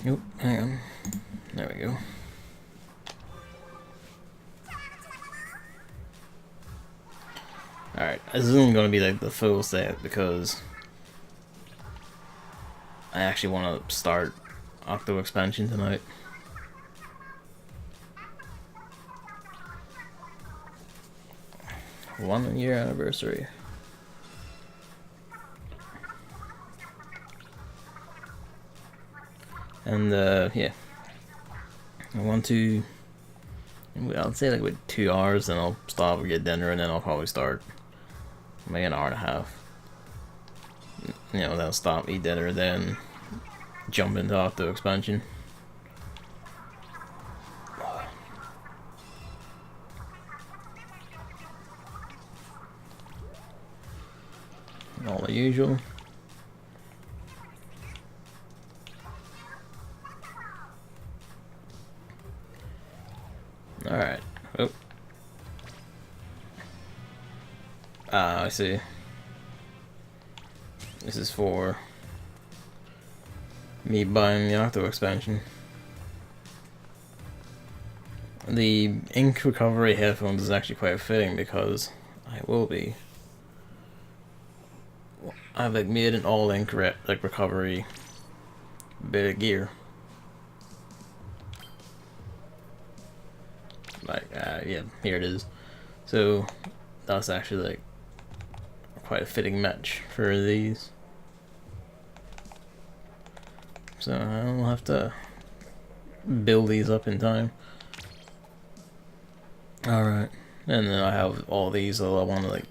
Oop, hang on. There we go. Alright, this isn't going to be like the full set because I actually want to start Octo expansion tonight. One-year anniversary. And yeah, I want to. I'll say like with 2 hours, then I'll stop and get dinner, and then I'll probably start maybe an hour and a half. You know, then I'll stop, eat dinner, then jump into Octo expansion. All the usual. Alright. Oh. Ah, I see. This is for me buying the Octo expansion. The ink recovery headphones is actually quite fitting because I will be. I've like made an all ink like recovery bit of gear. Like yeah, here it is. So that's actually like quite a fitting match for these. So I'll have to build these up in time. Alright, and then I have all these that I want to like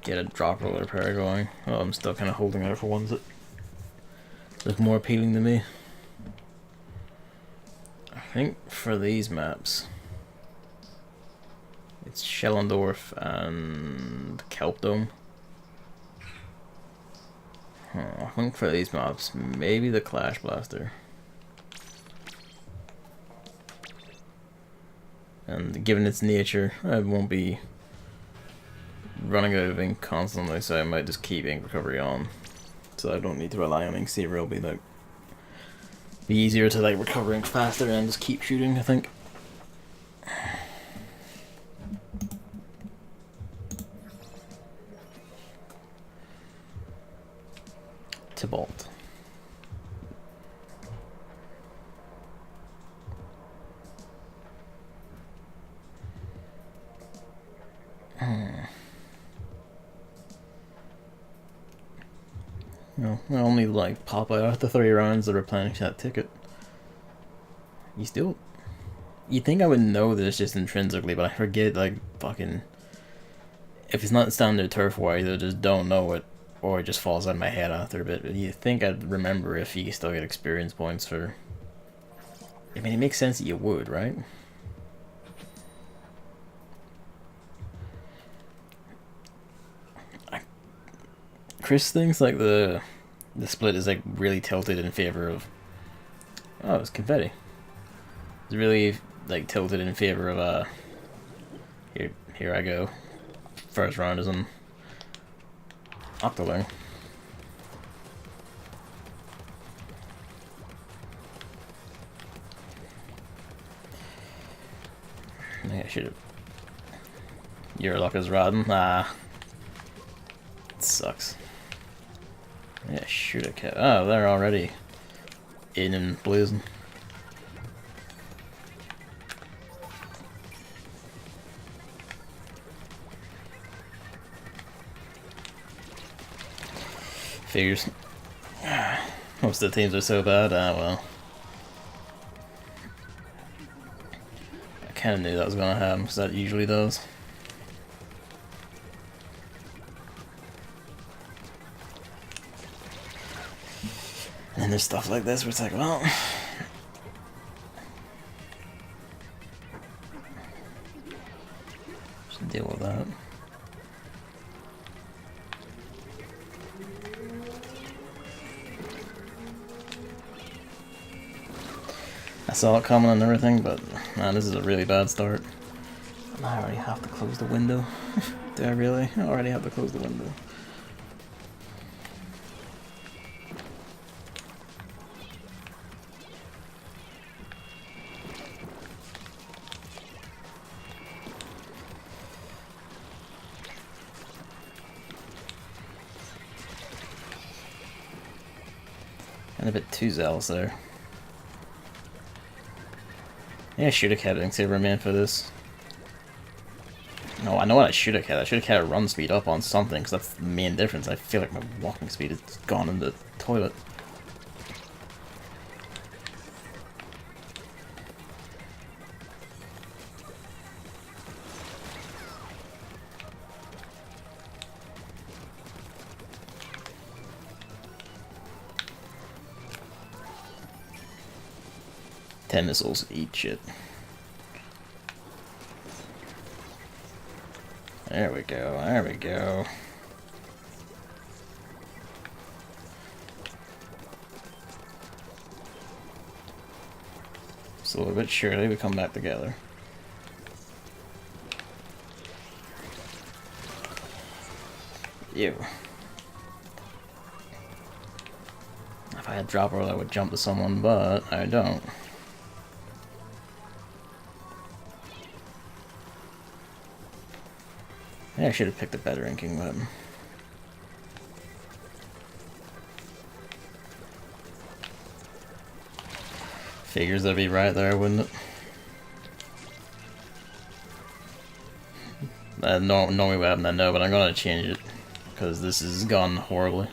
get a drop roller pair going. Oh, I'm still kind of holding out for ones that look more appealing to me. I think for these maps it's Schellendorf and Kelpdome. I think for these maps, maybe the Clash Blaster. And given its nature, I won't be running out of ink constantly, so I might just keep ink recovery on. So I don't need to rely on ink saver. It'll be like be easier to like recover ink faster and just keep shooting, I think. Tybalt. No, I only like pop out after 3 rounds to replenish that ticket. You'd think I would know this just intrinsically, but I forget like fucking. If it's not standard turf war, I either just don't know it or it just falls out of my head after a bit. But you think I'd remember if you still get experience points for. I mean, it makes sense that you would, right? Chris thinks like the split is like really tilted in favor of. Oh, it's confetti. It's really like tilted in favor of here I go. First round is on Octobones. Maybe I should have. Your luck is rotten. Ah, it sucks. Yeah, shoot a cat. Oh, they're already in and blazing. Figures. Most of the teams are so bad. Ah, well. I kind of knew that was going to happen, because that usually does. And there's stuff like this where it's like, well, just deal with that. I saw it coming and everything, but man, this is a really bad start. And I already have to close the window. Do I really? I already have to close the window. I'm a bit too zealous there. Yeah, I should have kept Saber Man for this. No, I know what I should have kept. I should have kept run speed up on something, because that's the main difference. I feel like my walking speed has gone in the toilet. Ten missiles, eat shit. There we go, there we go. Slowly but surely we come back together. Ew. If I had drop roll I would jump to someone, but I don't. Yeah, I should have picked a better inking weapon. Figures that'd be right there, wouldn't it? Normally weapon I know, but I'm gonna change it because this has gone horribly.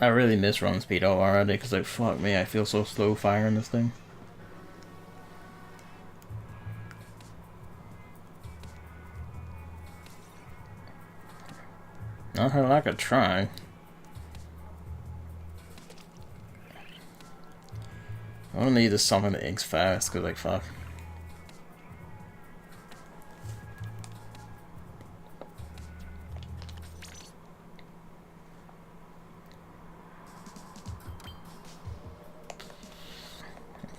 I really miss run speed already because like fuck me, I feel so slow firing this thing. Not how I could try. I want to need this something that inks fast, cause like fuck.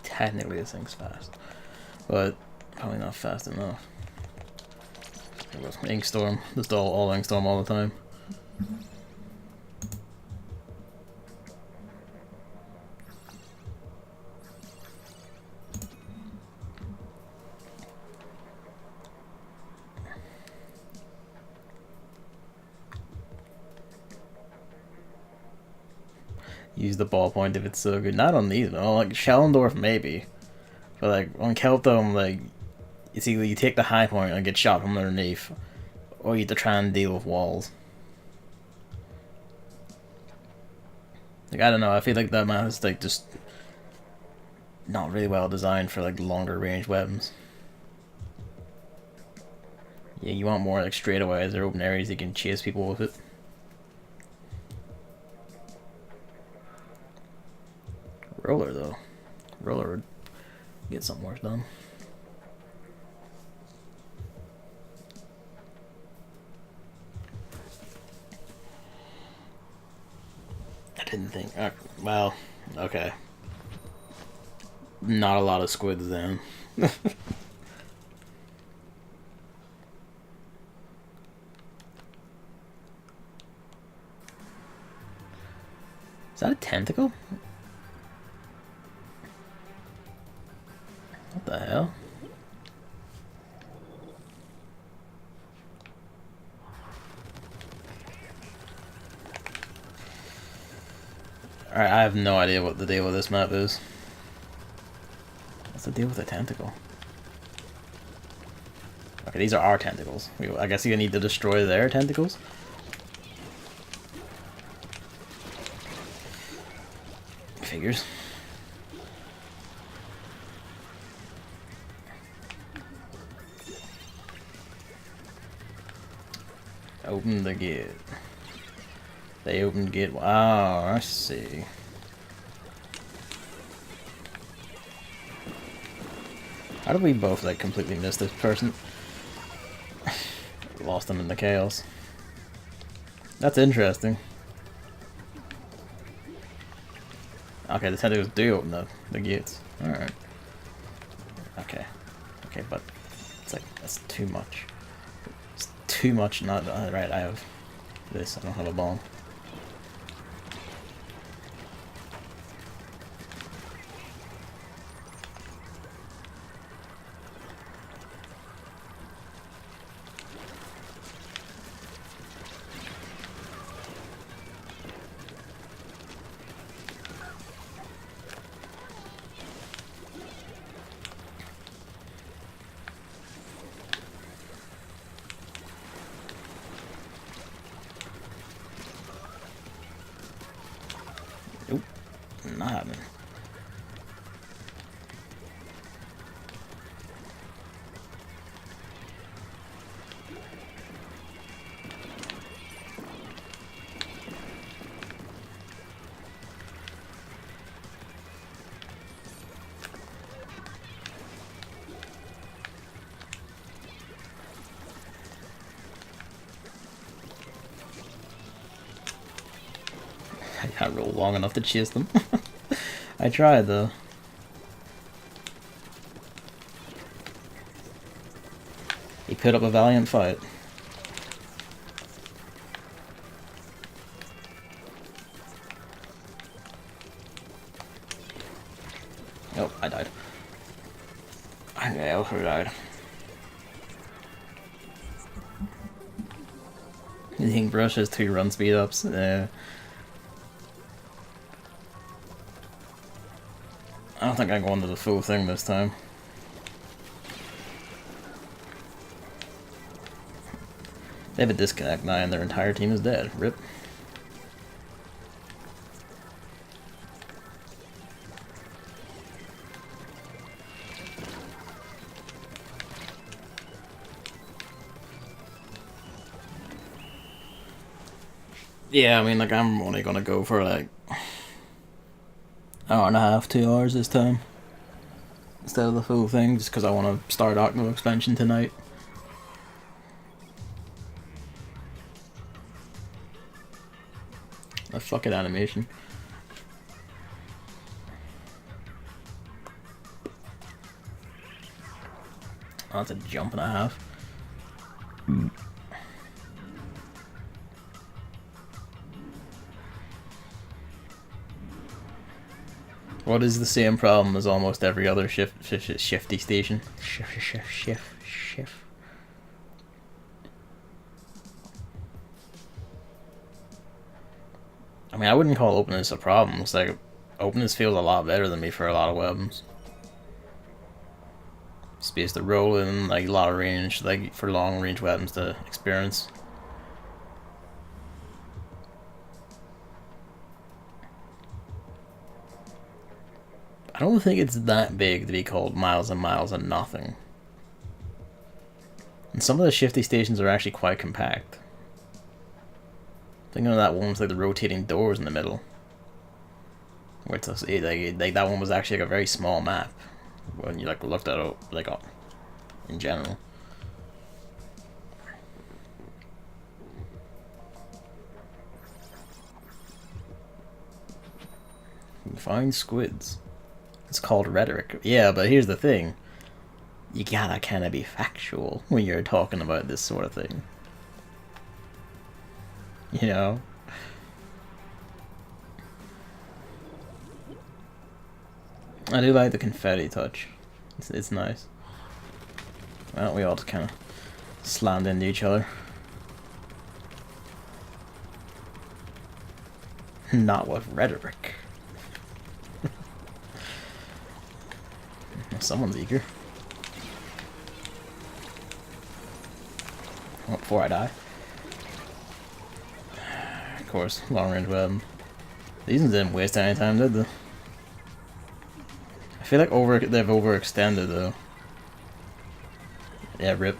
Technically this thing's fast, but probably not fast enough. There goes ink storm. Just all ink storm all the time. Use the ballpoint if it's so good. Not on these, though. Like Schellendorf maybe, but like on Keltham, like it's either you take the high point and get shot from underneath, or you have to try and deal with walls. Like I don't know. I feel like that map is like just not really well designed for like longer range weapons. Yeah, you want more like straightaways or open areas you can chase people with it. Roller though, roller would get something worse done. I didn't think. Well, okay. Not a lot of squids then. Is that a tentacle? What the hell? Alright, I have no idea what the deal with this map is. What's the deal with the tentacle? Okay, these are our tentacles. I guess you need to destroy their tentacles? Figures. Open the gate. They opened gate. Wow, I see. How did we both like completely miss this person? Lost them in the chaos. That's interesting. Okay, the tentacles do open the gates. Alright. Okay. Okay, but it's like, that's too much. It's too much not... right, I have this. I don't have a bomb. happening? I can't roll long enough to chase them. I tried though. He put up a valiant fight. Oh, I died. I also died. You think Brush has 2 run speed ups? I don't think I'm going to the full thing this time. They have a disconnect now and their entire team is dead. RIP. Yeah, I mean, like, I'm only gonna go for like hour and a half, 2 hours this time instead of the full thing, just because I want to start Octo expansion tonight. A fucking animation. Oh, that's a jump and a half. What is the same problem as almost every other shifty station? Shift. I mean, I wouldn't call openness a problem. It's like, openness feels a lot better than me for a lot of weapons. Space to roll in, like a lot of range, like for long range weapons to experience. I don't think it's that big to be called miles and miles and nothing. And some of the shifty stations are actually quite compact. Thinking of that one with like the rotating doors in the middle. Where it's like that one was actually like a very small map when you like looked at it like in general. You find squids. It's called rhetoric. Yeah, but here's the thing. You gotta kinda be factual when you're talking about this sort of thing. You know? I do like the confetti touch. It's nice. Well, we all just kinda slammed into each other. Not with rhetoric. Someone's eager. Oh, before I die. Of course, long range weapon. These ones didn't waste any time, did they? I feel like they've overextended though. Yeah, rip.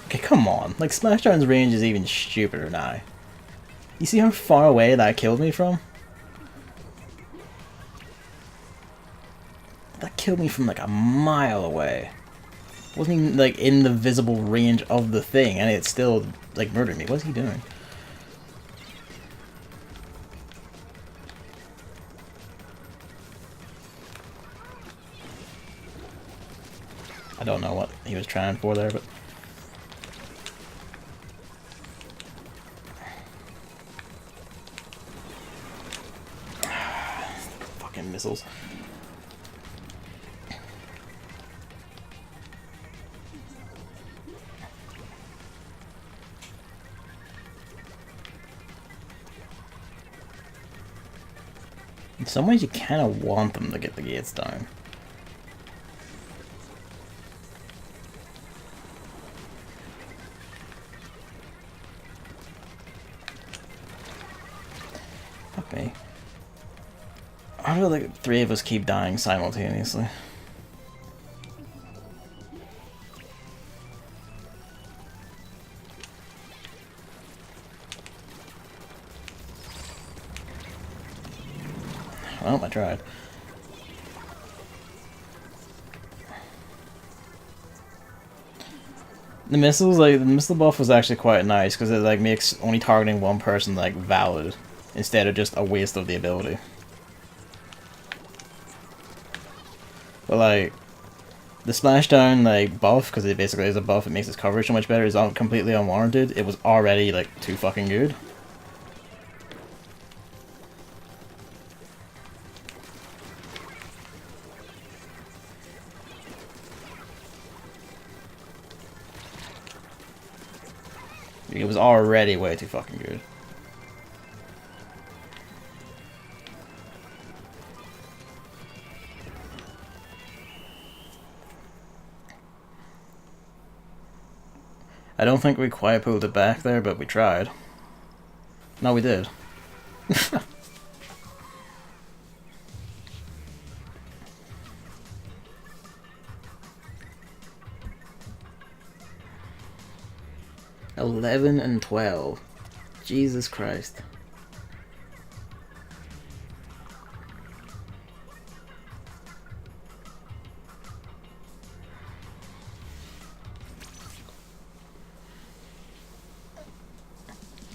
Okay, come on. Like, Splashdown's range is even stupider now. You see how far away that killed me from? That killed me from like a mile away. Wasn't even like in the visible range of the thing, and it still like murdered me. What's he doing? I don't know what he was trying for there, but fucking missiles. In some ways, you kind of want them to get the gates down. Fuck me. How do like 3 of us keep dying simultaneously? Well, I tried. The missiles, like the missile buff was actually quite nice because it like makes only targeting one person like valid instead of just a waste of the ability. But like the splashdown like buff, because it basically is a buff, it makes its coverage so much better, is completely unwarranted. It was already like too fucking good. It was already way too fucking good. I don't think we quite pulled it back there, but we tried. No, we did. $11 and $12. Jesus Christ.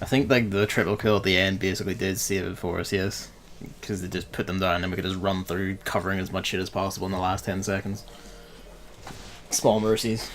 I think like the triple kill at the end basically did save it for us, yes. Because it just put them down and we could just run through covering as much shit as possible in the last 10 seconds. Small mercies.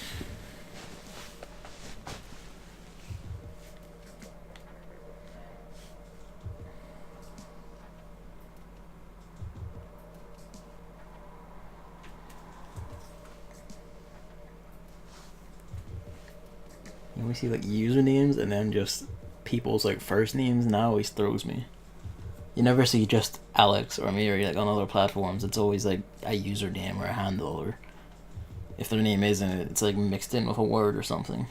You always see like usernames and then just people's like first names, and that always throws me. You never see just Alex or Mary like on other platforms. It's always like a username or a handle, or if their name isn't, it's like mixed in with a word or something.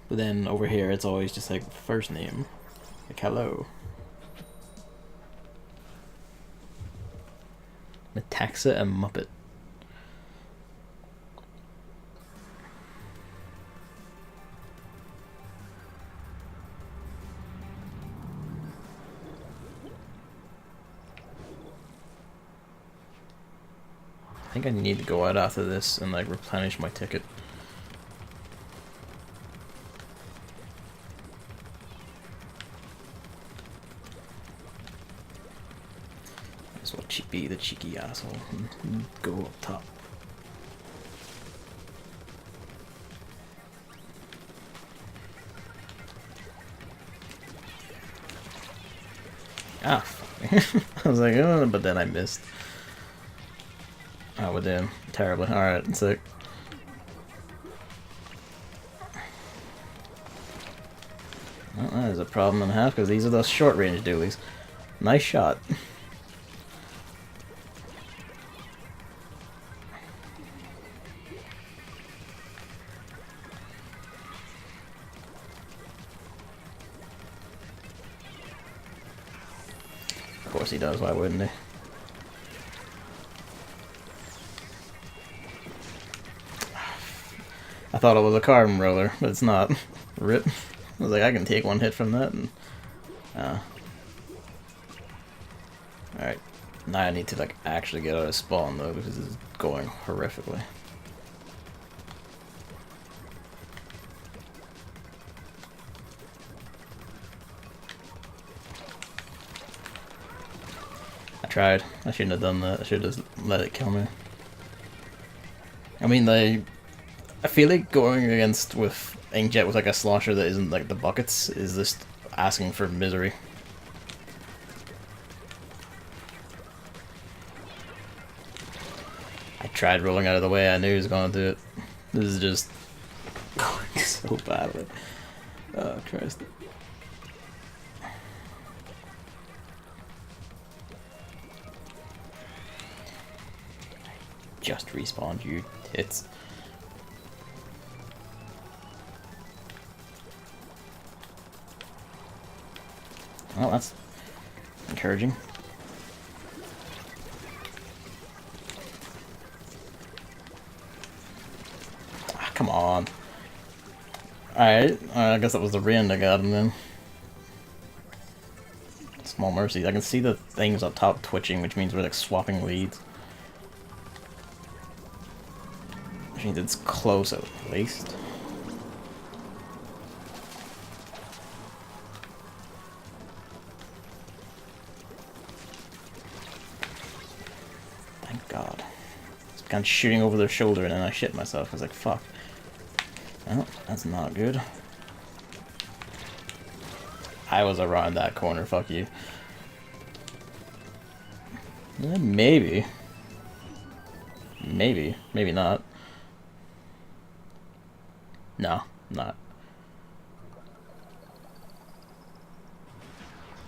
But then over here it's always just like first name. Like hello. Metaxa and Muppet. I think I need to go out after this and like replenish my ticket. Might as well be the cheeky asshole and go up top. Ah, fuck. I was like, oh, but then I missed. Oh, well, damn. Terribly. Alright, sick. Well, that is a problem and a half, because these are those short-range dualies. Nice shot. Of course he does, why wouldn't he? I thought it was a carbon roller, but it's not. Rip. I was like, I can take one hit from that, and alright. Now I need to like actually get out of spawn though, because it's going horrifically. I tried. I shouldn't have done that. I should have just let it kill me. I mean, I feel like going against with Inkjet with like a slosher that isn't like the buckets is just asking for misery. I tried rolling out of the way, I knew he was gonna do it. This is just going so badly. Oh Christ. just respawned, you tits. Well, that's encouraging. Ah, come on. Alright, I guess that was the rain that got him then. Small mercies. I can see the things up top twitching, which means we're like swapping leads. Which means it's close at least. Thank God. It's kind of shooting over their shoulder and then I shit myself. I was like, fuck. Well, that's not good. I was around that corner, fuck you. Yeah, maybe. Maybe. Maybe not. No, not.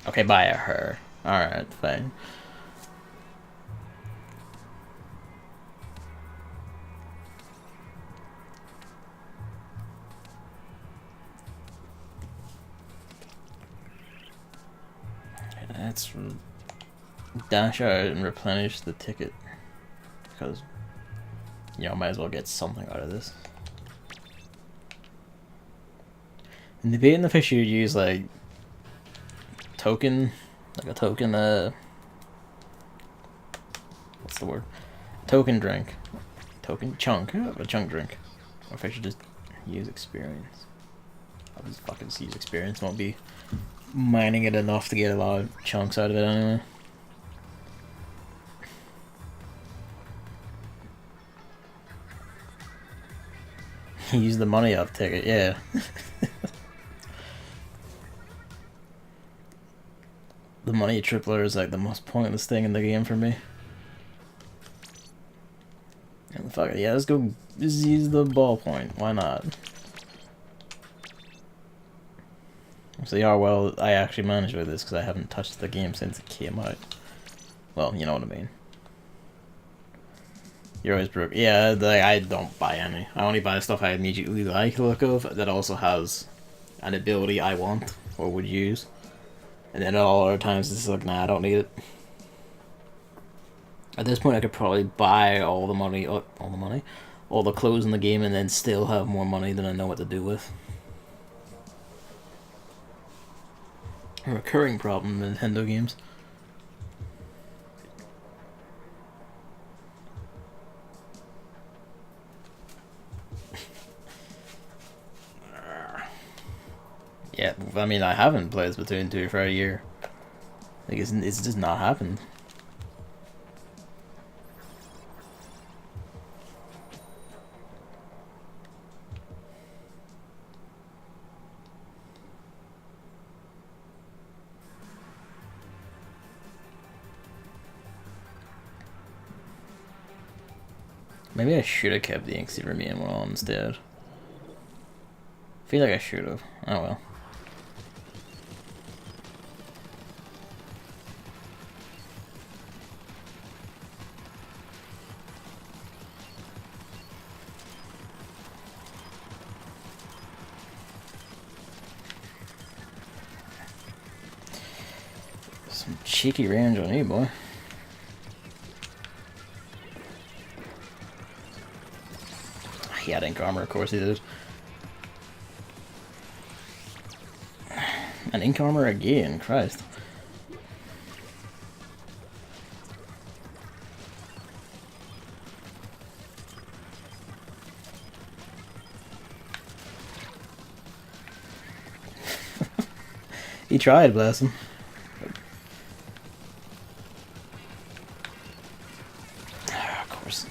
Okay, bye her. Alright, fine. Let's dash out and replenish the ticket. Because, you know, might as well get something out of this. In the bait and the fish, you'd use, like, token, like a token, what's the word? Token drink. Token chunk, a chunk drink. Or if I should just use experience. I'll just fucking use experience, won't be mining it enough to get a lot of chunks out of it anyway. Use the money up ticket, yeah. The money tripler is like the most pointless thing in the game for me. And fuck it, yeah, let's go just use the ballpoint, why not? See how well I actually managed with this, because I haven't touched the game since it came out. Well, you know what I mean. You're always broke. Yeah, I don't buy any. I only buy stuff I immediately like the look of, that also has an ability I want, or would use. And then all other times it's like, nah, I don't need it. At this point I could probably buy all the clothes in the game and then still have more money than I know what to do with. A recurring problem in Nintendo games. Yeah, I mean, I haven't played Splatoon 2 for a year. Like, it's just not happened. Maybe I should have kept the Inksy Remain one on instead. I feel like I should have. Oh well. Some cheeky range on you, boy. He had ink armor, of course he did. An ink armor again, Christ. He tried, bless him. Of course.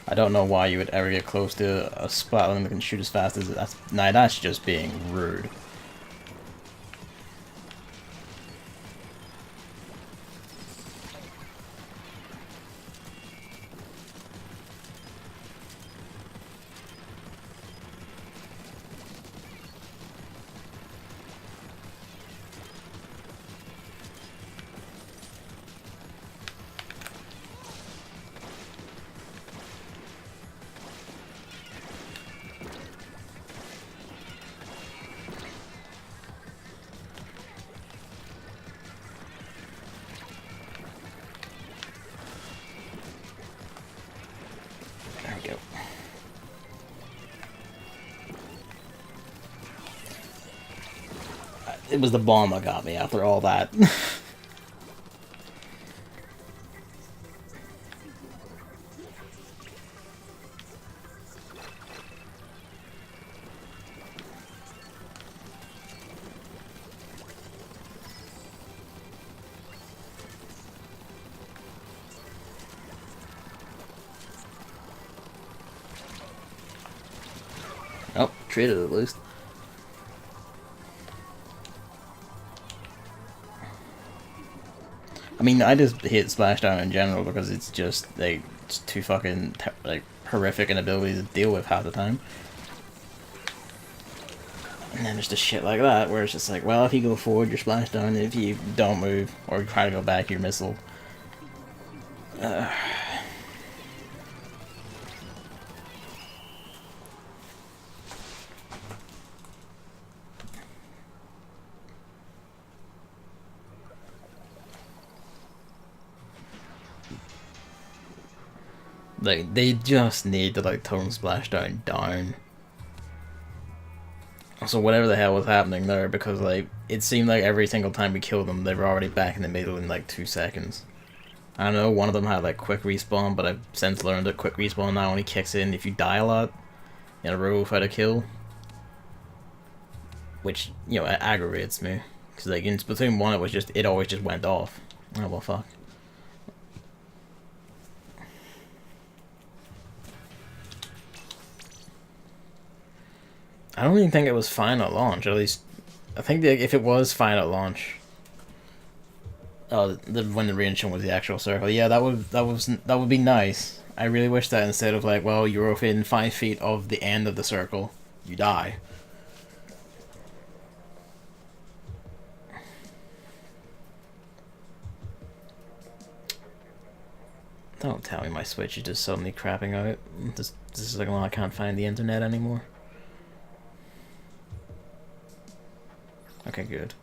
I don't know why you would ever get close to a Splatling that can shoot as fast as it. That's just being rude. it was the bomb that got me after all that. Oh, traded at least. I mean, I just hate Splashdown in general because it's just like it's too fucking like horrific an ability to deal with half the time. And then there's just shit like that where it's just like, well, if you go forward, you're Splashdown. If you don't move or try to go back, you're missile. Like, they just need to, like, tone Splashdown down. So whatever the hell was happening there, because, like, it seemed like every single time we killed them, they were already back in the middle in, like, 2 seconds. I don't know, one of them had, like, quick respawn, but I've since learned that quick respawn now only kicks in if you die a lot in a row without a kill. Which, you know, it aggravates me. Because, like, in Splatoon 1, it always just went off. Oh, well, fuck. I don't even think it was fine at launch. At least, I think that if it was fine at launch, when the reaction was the actual circle, yeah, that would be nice. I really wish that instead of like, well, you're within 5 feet of the end of the circle, you die. Don't tell me my Switch is just suddenly crapping out. This is like, well, I can't find the internet anymore. Okay, good.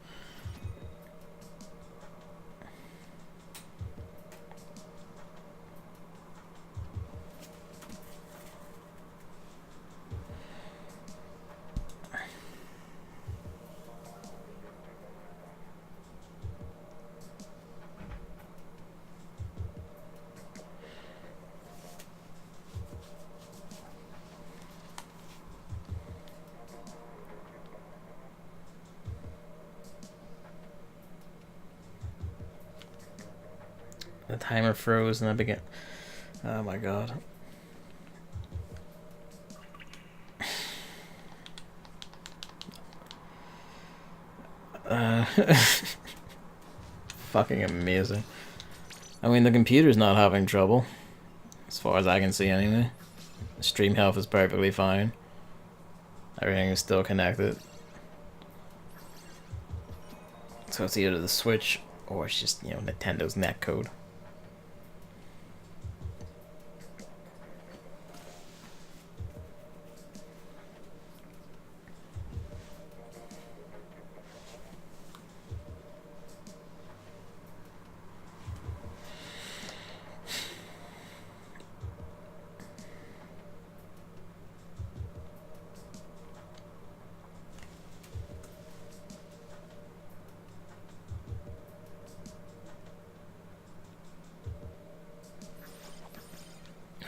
The timer froze and I began. Oh my god. Fucking amazing. I mean, the computer's not having trouble, as far as I can see anyway. Stream health is perfectly fine. Everything is still connected. So it's either the Switch or it's just, you know, Nintendo's netcode.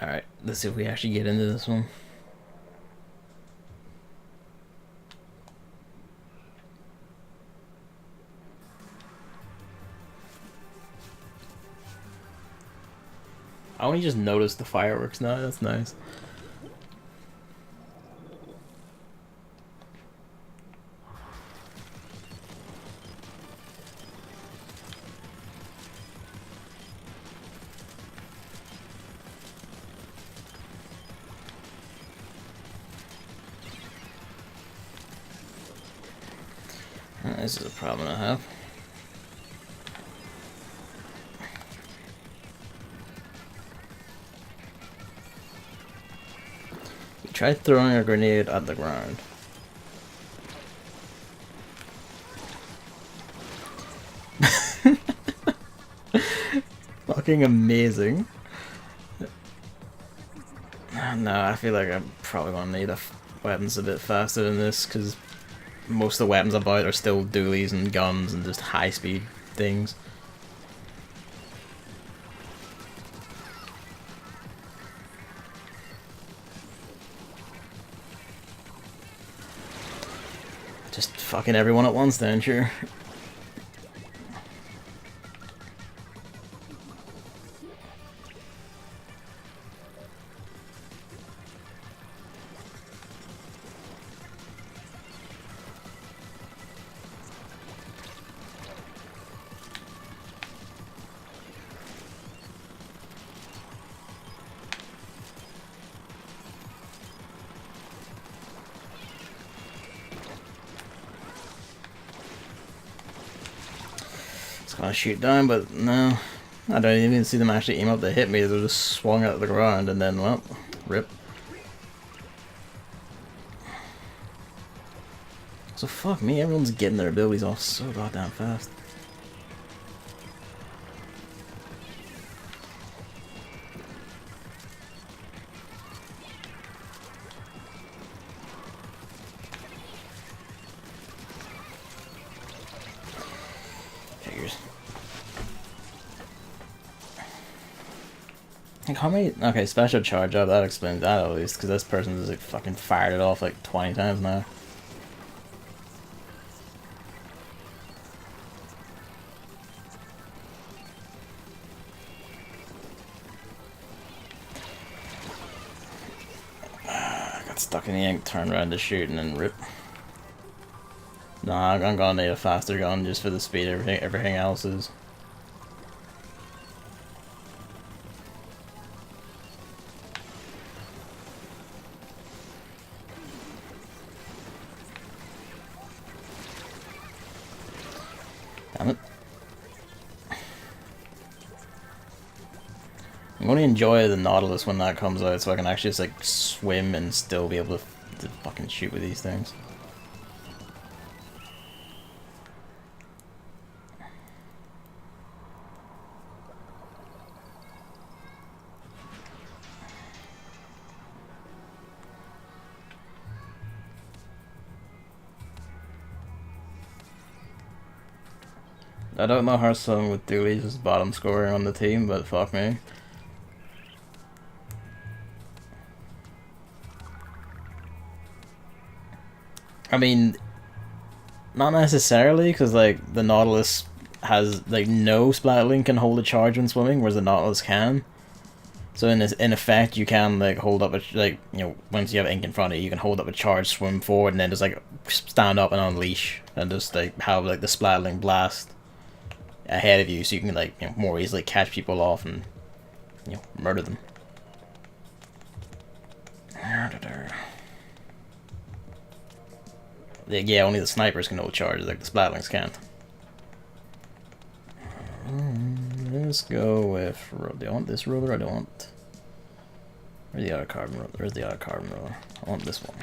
Alright, let's see if we actually get into this one. I only just noticed the fireworks now, that's nice. This is a problem I have. You tried throwing a grenade at the ground. Fucking amazing. No, I feel like I'm probably gonna need weapons a bit faster than this, because most of the weapons about are still dualies and guns and just high speed things. Just fucking everyone at once then, sure. Gonna shoot down, but no. I don't even see them actually aim up to hit me, they just swung at the ground and then, well, rip. So fuck me, everyone's getting their abilities off so goddamn fast. Like how many? Okay, special charge up. That explains that at least, because this person just like fucking fired it off like 20 times now. I got stuck in the ink, turn around to shoot, and then rip. Nah, I'm gonna need a faster gun just for the speed everything else is. Damn it. I'm going to enjoy the Nautilus when that comes out so I can actually just like swim and still be able to fucking shoot with these things. I don't know how someone with dualies is bottom scorer on the team, but fuck me. I mean, not necessarily, because like the Nautilus has like no Splatling can hold a charge when swimming, whereas the Nautilus can. So in effect, you can like hold up a once you have ink in front of you, you can hold up a charge, swim forward, and then just like stand up and unleash, and just like have like the Splatling blast ahead of you, so you can like more easily catch people off and murder them. Yeah, only the snipers can hold charges, like the Splatlings can't. Let's go with. Do I want this roller or do I want? Where's the other carbon roller? There's the other carbon roller. I want this one.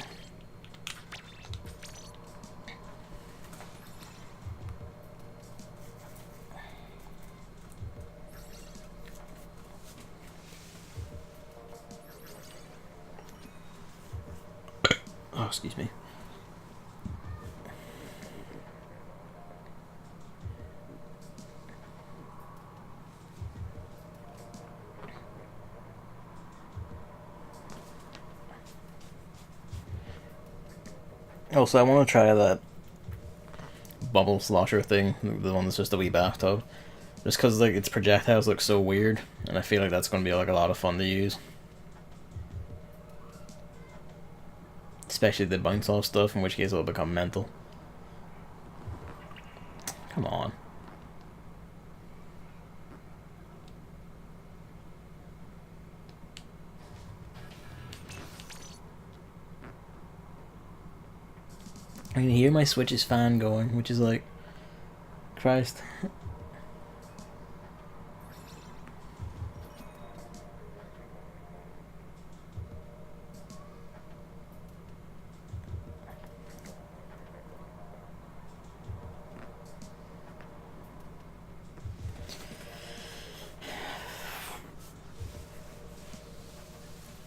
Oh, excuse me. Also, I want to try that bubble slosher thing, the one that's just a wee bathtub. Just because like its projectiles look so weird, and I feel like that's going to be like a lot of fun to use. Especially the bounce off stuff, in which case it'll become mental. Come on. I can hear my Switch's fan going, which is like, Christ.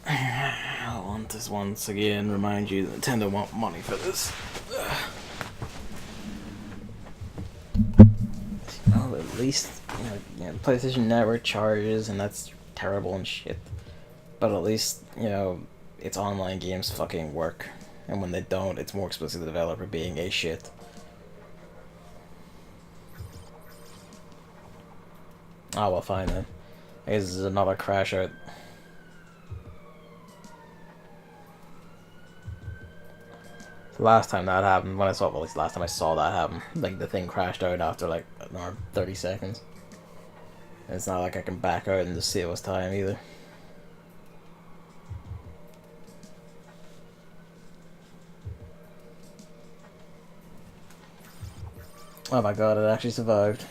I want this once again, remind you that Nintendo want money for this. least PlayStation Network charges, and that's terrible and shit. But at least its online games fucking work, and when they don't, it's more explicitly the developer being a shit. Oh well, fine then. I guess this is another crash out. Last time that happened, when I saw, well, at least last time I saw that happen, like the thing crashed out after like 30 seconds. And it's not like I can back out and just see it was time either. Oh my god, it actually survived.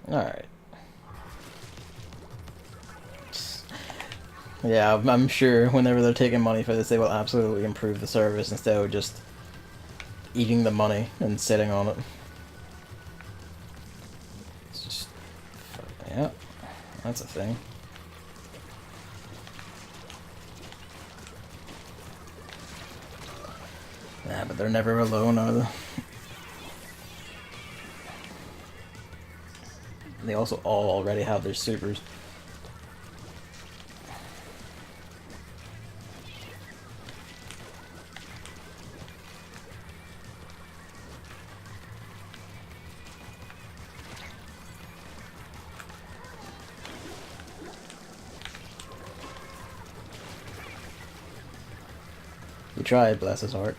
Alright. Yeah, I'm sure whenever they're taking money for this, they will absolutely improve the service instead of just eating the money and sitting on it. It's just... yeah, that's a thing. Yeah, but they're never alone, are they? They also all already have their supers. He tried, bless his heart.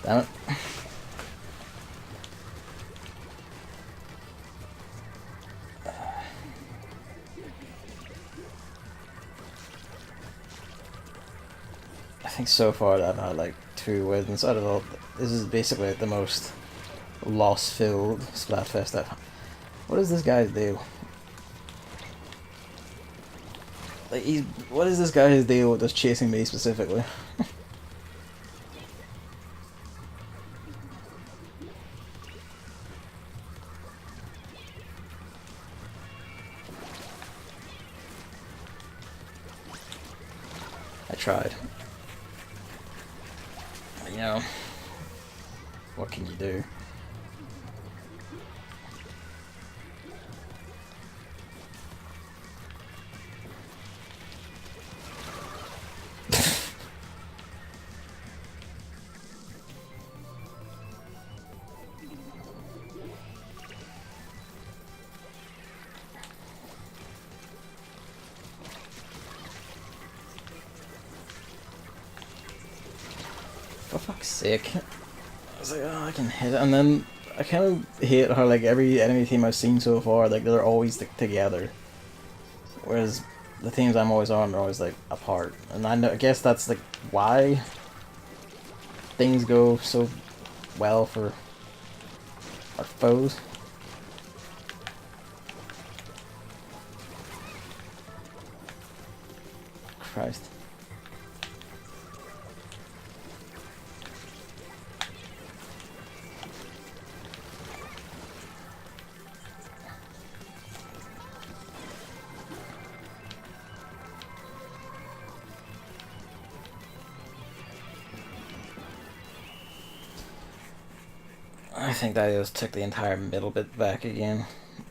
Damn it. I think so far I've had like 2 wins out of all. This is basically the most loss-filled Splatfest I've had. What does this guy do? Like what is this guy's deal with just chasing me specifically? I tried. But, what can you do? For fuck's sake. I was like, oh, I can hit it, and then I kind of hate how like every enemy team I've seen so far, like they're always together, whereas the teams I'm always on are always like apart, and I guess that's like why things go so well for our foes. Christ. I think that just took the entire middle bit back again.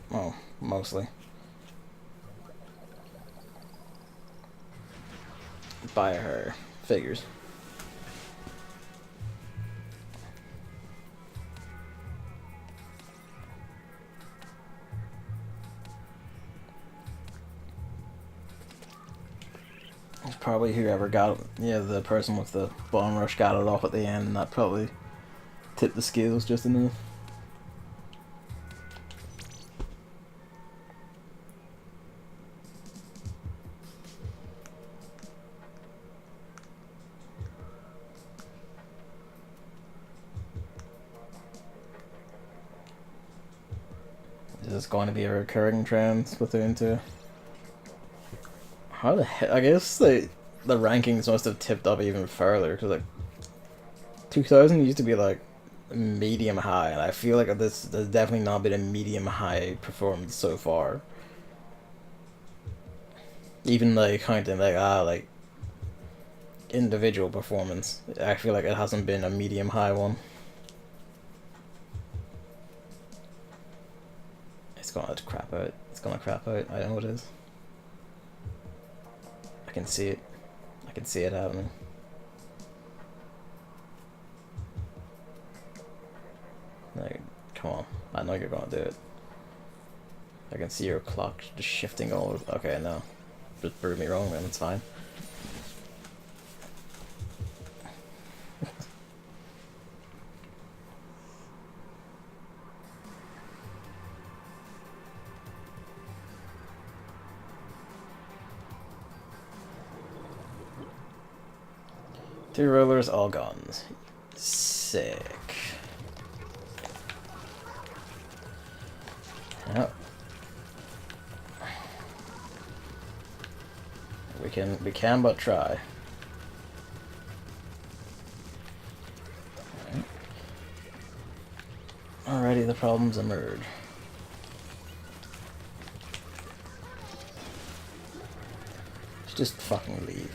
Well, mostly. By her. Figures. It's probably whoever got it. Yeah, the person with the bomb rush got it off at the end, and that probably tipped the scales just enough. Is this going to be a recurring trend with the into? How the heck? I guess the rankings must have tipped up even further because like 2000 used to be like medium high, and I feel like this has definitely not been a medium high performance so far. Even like counting like individual performance, I feel like it hasn't been a medium high one. It's gonna crap out. It's gonna crap out. I know it is. I can see it. I can see it happening. Like, come on. I know you're gonna do it. I can see your clock just shifting all over. Okay, no. Just prove me wrong, man. It's fine. Two rollers, all guns. Sick. Yep. We can but try. Alrighty, the problems emerge. Just fucking leave.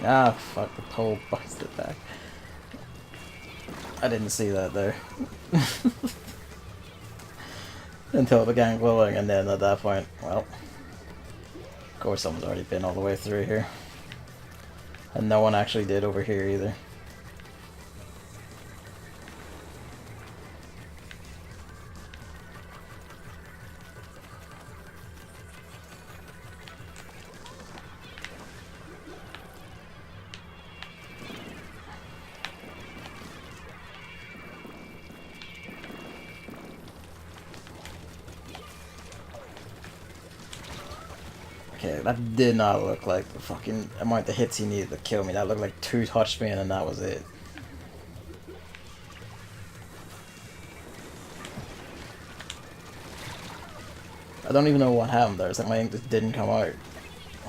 Ah, fuck, the pole busted back. I didn't see that there. Until it began glowing, and then at that point, well, of course someone's already been all the way through here. And no one actually did over here either. Okay, that did not look like the fucking amount of hits he needed to kill me. That looked like 2 touched me and that was it. I don't even know what happened there. It's like my ink just didn't come out.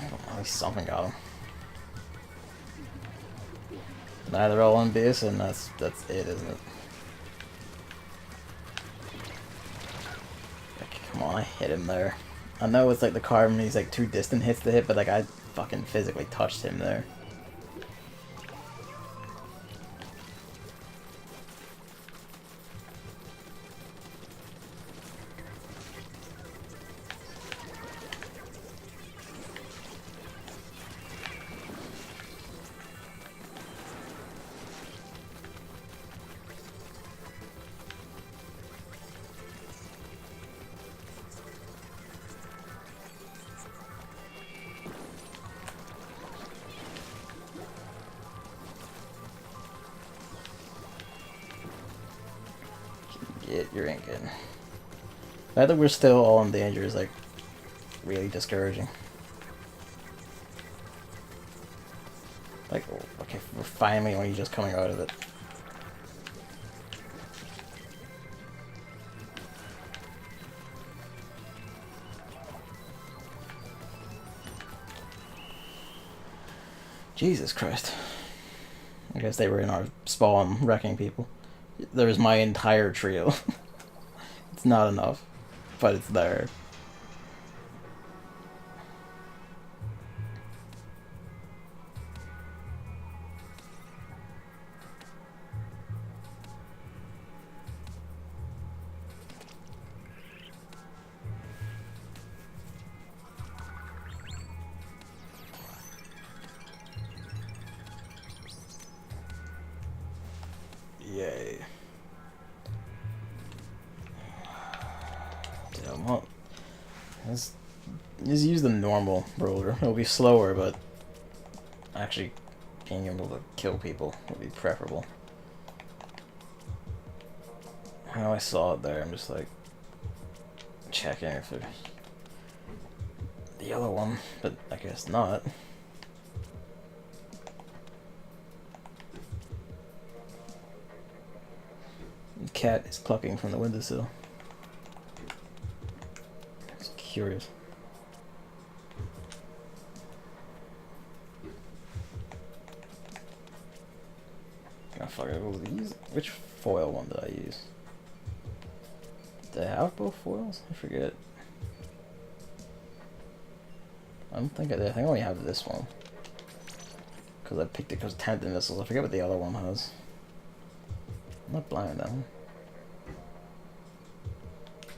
At least something got him. Now they're all on base, and that's it, isn't it? Like, come on, I hit him there. I know it's like the carbon, he's like 2 distant hits to hit, but like I fucking physically touched him there. Get your ink in. The fact that we're still all in danger is like really discouraging. Like, okay, we're finally only just coming out of it. Jesus Christ. I guess they were in our spawn wrecking people. There's my entire trio. It's not enough, but it's there. Yay. Damn, well, let's use the normal roller. It'll be slower, but actually being able to kill people would be preferable. I know I saw it there, I'm just like checking if it the other one, but I guess not. The cat is clucking from the windowsill. It's curious. Oh fuck, which foil one did I use? Did I have both foils? I forget. I don't think I did. I think I only have this one. Because I picked it because 10th missiles. I forget what the other one has. I'm not blind that one.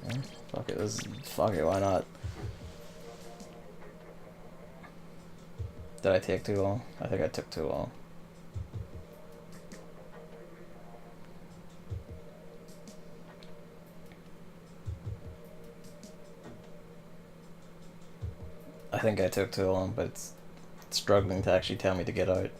Yeah, fuck it, fuck it, why not? Did I take too long? I think I took too long. I think I took too long, but it's struggling to actually tell me to get out.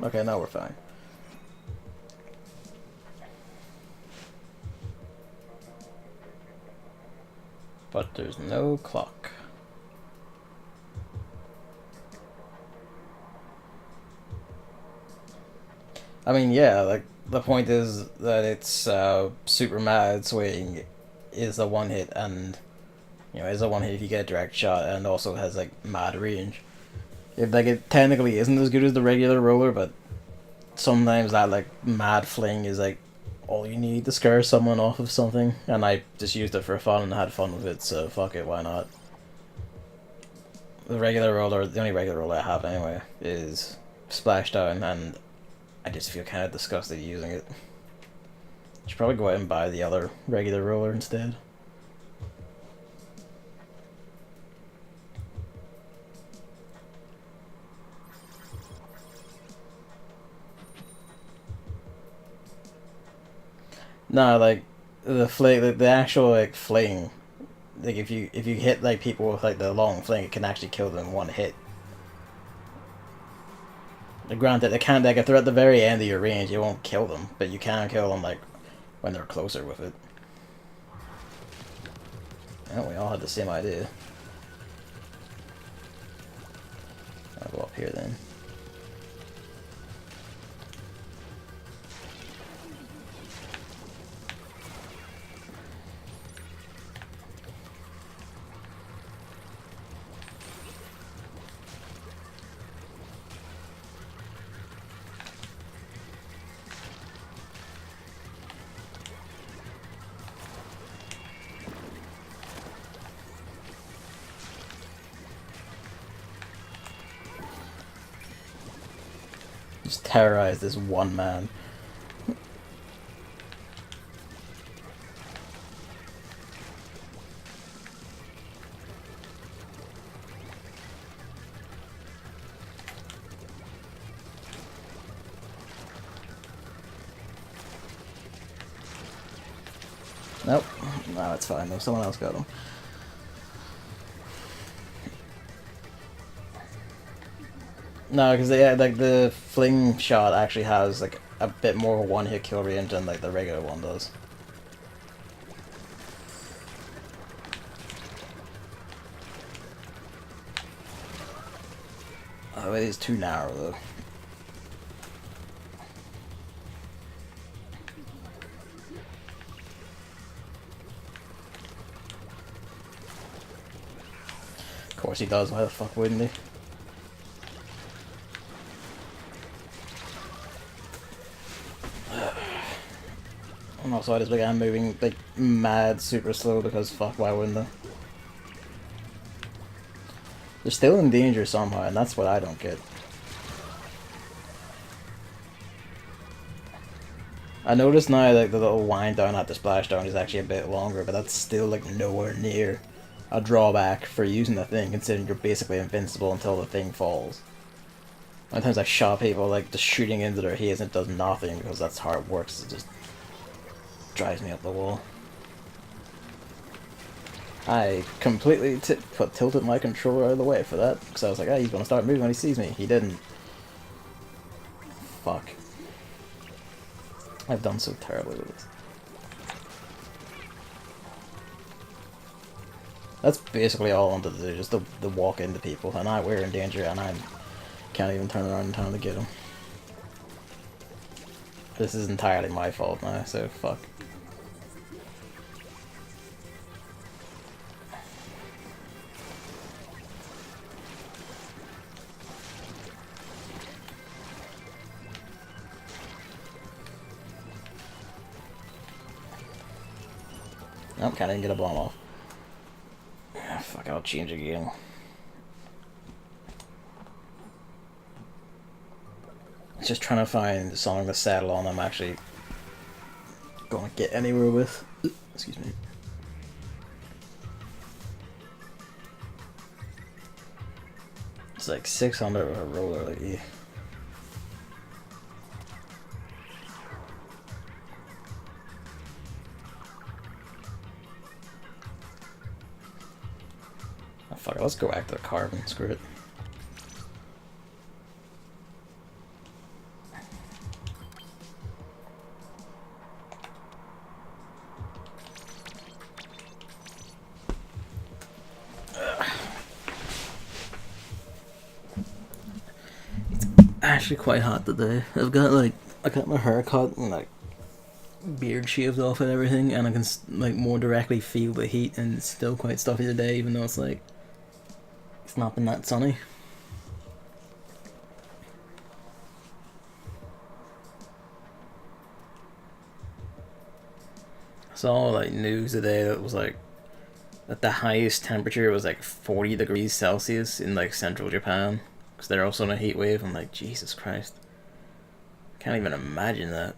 Okay, now we're fine. But there's no clock. I mean, yeah, like, the point is that it's super mad swing is a one hit, and, you know, is a one hit if you get a direct shot, and also has, like, mad range. It technically isn't as good as the regular roller, but sometimes that, like, mad fling is, like, all you need to scare someone off of something, and I just used it for fun and had fun with it, so fuck it, why not? The regular roller, the only regular roller I have anyway, is Splashdown, and I just feel kind of disgusted using it. Should probably go out and buy the other regular roller instead. No, like the fling, the actual like fling, like if you hit like people with like the long fling, it can actually kill them in one hit. Granted, it can't, like, if they're at the very end of your range, you won't kill them, but you can kill them, like, when they're closer with it. Well, we all had the same idea. I'll go up here then. Just terrorize this one man. Nope. No, it's fine though. Someone else got him. No, because like the fling shot actually has like a bit more one-hit kill range than like the regular one does. Oh, it is too narrow though. Of course he does. Why the fuck wouldn't he? And also I just like I'm moving like mad super slow because fuck, why wouldn't they? They're still in danger somehow, and that's what I don't get. I noticed now like the little wind down at the splashdown is actually a bit longer, but that's still like nowhere near a drawback for using the thing, considering you're basically invincible until the thing falls. Sometimes I shot people like just shooting into their heads and it does nothing because that's how it works. It just drives me up the wall. I completely tilted my controller out of the way for that, because I was like, oh, he's gonna start moving when he sees me. He didn't. Fuck. I've done so terribly with this. That's basically all I wanted to do, just to walk into people, and we're in danger, and I can't even turn around in time to get them. This is entirely my fault now, so fuck. Nope, can't even get a bomb off. Ah, fuck, I'll change again. Just trying to find the song to saddle on I'm actually gonna get anywhere with. Excuse me. It's like 600 with a roller, like, yeah. Oh, fuck it, let's go back to the carbon, screw it. Actually quite hot today. I got my hair cut and like beard shaved off and everything, and I can like more directly feel the heat, and it's still quite stuffy today, even though it's like it's not been that sunny. I saw like news today that was like that the highest temperature was like 40 degrees Celsius in like central Japan, because they're also in a heat wave. I'm like, Jesus Christ. Can't even imagine that.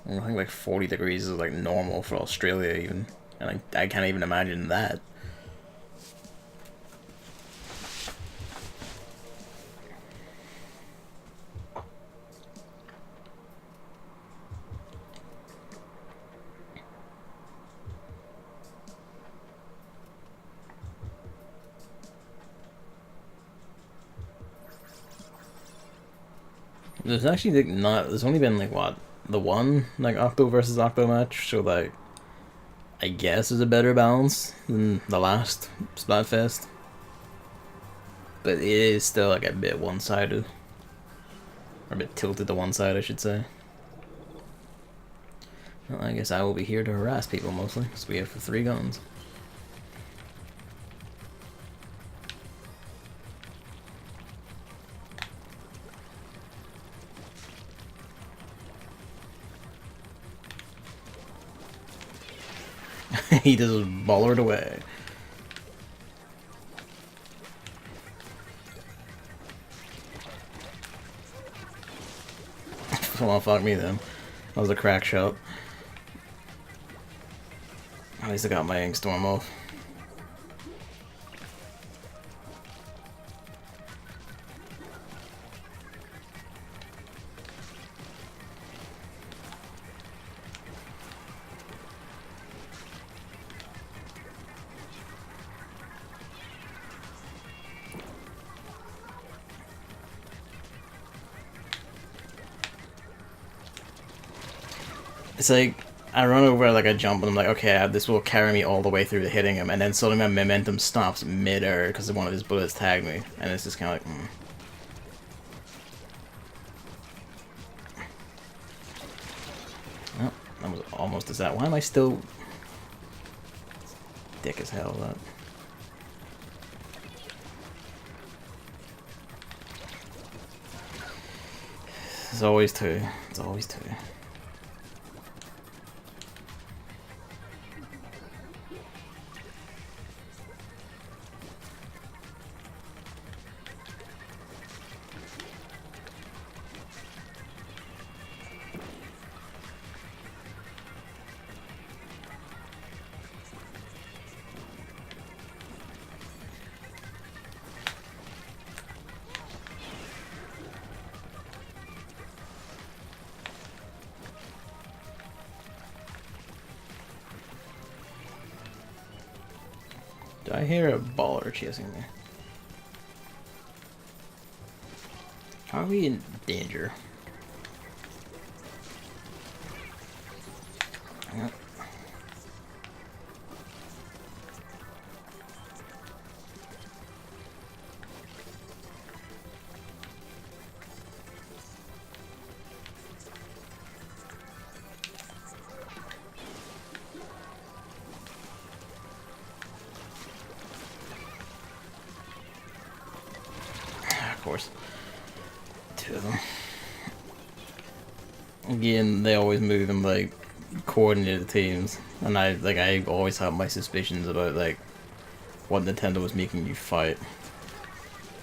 I think like 40 degrees is like normal for Australia even. And I can't even imagine that. There's actually like not. There's only been like what, the one like Octo versus Octo match, so like I guess there's a better balance than the last Splatfest, but it is still like a bit one-sided, or a bit tilted to one side, I should say. Well, I guess I will be here to harass people mostly, because we have 3 guns. He just bollered away. Well, fuck me then. That was a crack shot. At least I got my ink storm off. It's like, I run over like a jump and I'm like, okay, this will carry me all the way through to hitting him, and then suddenly my momentum stops mid-air because one of his bullets tagged me, and it's just kind of like, Oh, that was almost as that. Why am I still... Dick as hell, that. It's always 2. It's always 2. Do I hear a baller chasing me? Are we in danger? Yep. Of course. Two of them. Again, they always move in like coordinated teams, and I always have my suspicions about like what Nintendo was making you fight.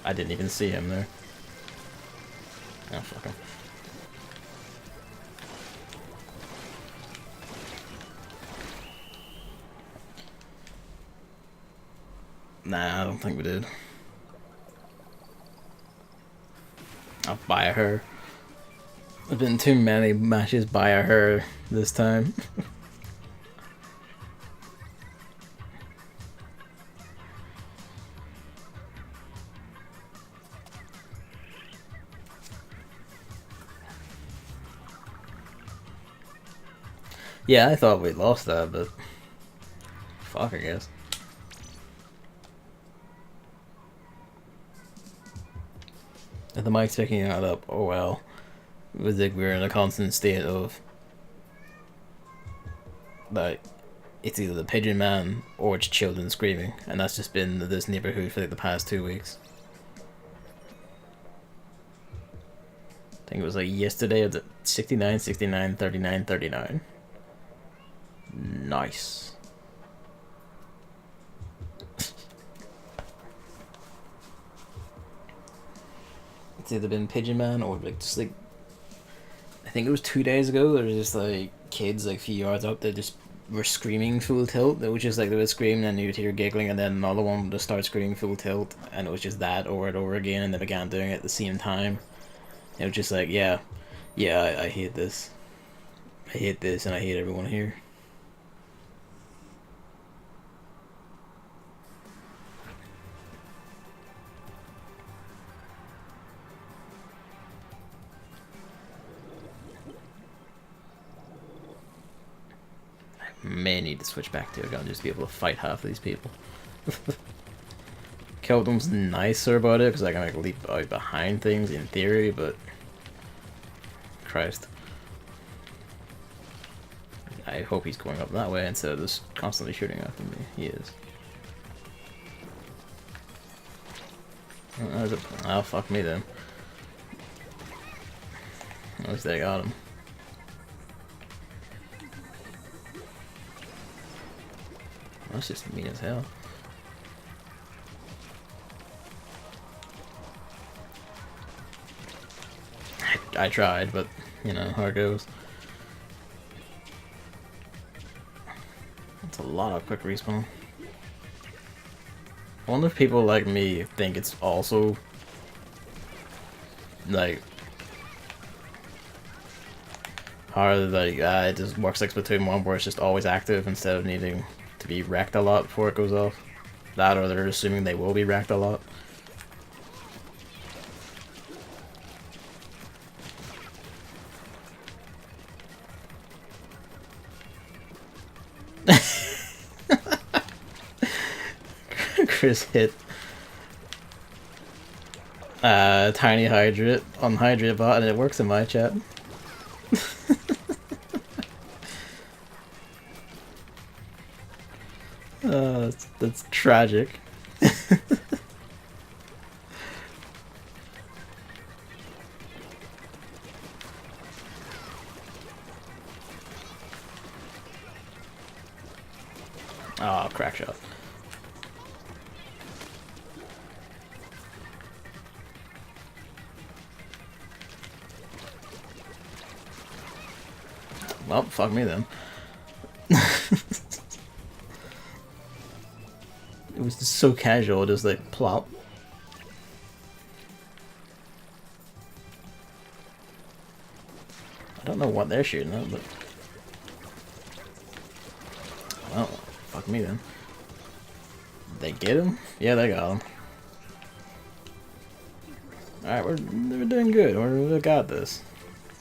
I didn't even see him there. Oh fuck him. Nah, I don't think we did. I'll buy her. There's been too many matches by her this time. Yeah, I thought we lost that, but fuck, I guess. If the mic's picking that up, oh well. It was like we were in a constant state of like it's either the pigeon man or it's children screaming, and that's just been this neighborhood for like the past 2 weeks. I think it was like yesterday of the 69, 69, 39, 39. Nice. It's either been Pigeon Man or like just like I think it was 2 days ago. There was just like kids like a few yards up that just were screaming full tilt. It was just like they would scream and you'd hear giggling, and then another one would just start screaming full tilt, and it was just that over and over again, and they began doing it at the same time. It was just like, yeah, I hate this. I hate this, and I hate everyone here. May need to switch back to a gun just to be able to fight half of these people. Keldum's nicer about it because I can like leap out behind things in theory, but Christ, I hope he's going up that way instead of just constantly shooting after me. He is. Oh, fuck me then. At least they got him. That's just mean as hell. I tried, but you know how it goes. That's a lot of quick respawn. I wonder if people like me think it's also like hard, like it just works like Splatoon 1 where it's just always active instead of needing to be wrecked a lot before it goes off. That, or they're assuming they will be wrecked a lot. Chris hit Tiny Hydrate on Hydrate bot, and it works in my chat. That's tragic. Oh, crack shot. Well, fuck me then. It was just so casual, just like plop. I don't know what they're shooting at, but well, fuck me then. They get him? Yeah, they got him. Alright, we're doing good. We got this.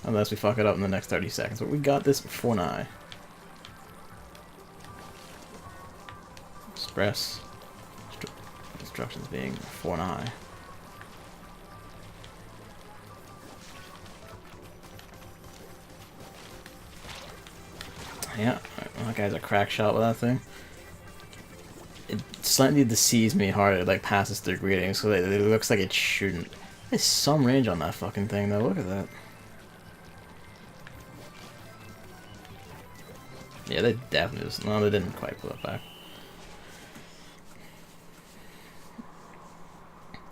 Unless we fuck it up in the next 30 seconds. But we got this before now. Express instructions being before now. Yeah, that guy's a crack shot with that thing. It slightly deceives me hard. It like passes through greetings, so it looks like it shouldn't. There's some range on that fucking thing though. Look at that. Yeah, they definitely just, no, they didn't quite pull it back.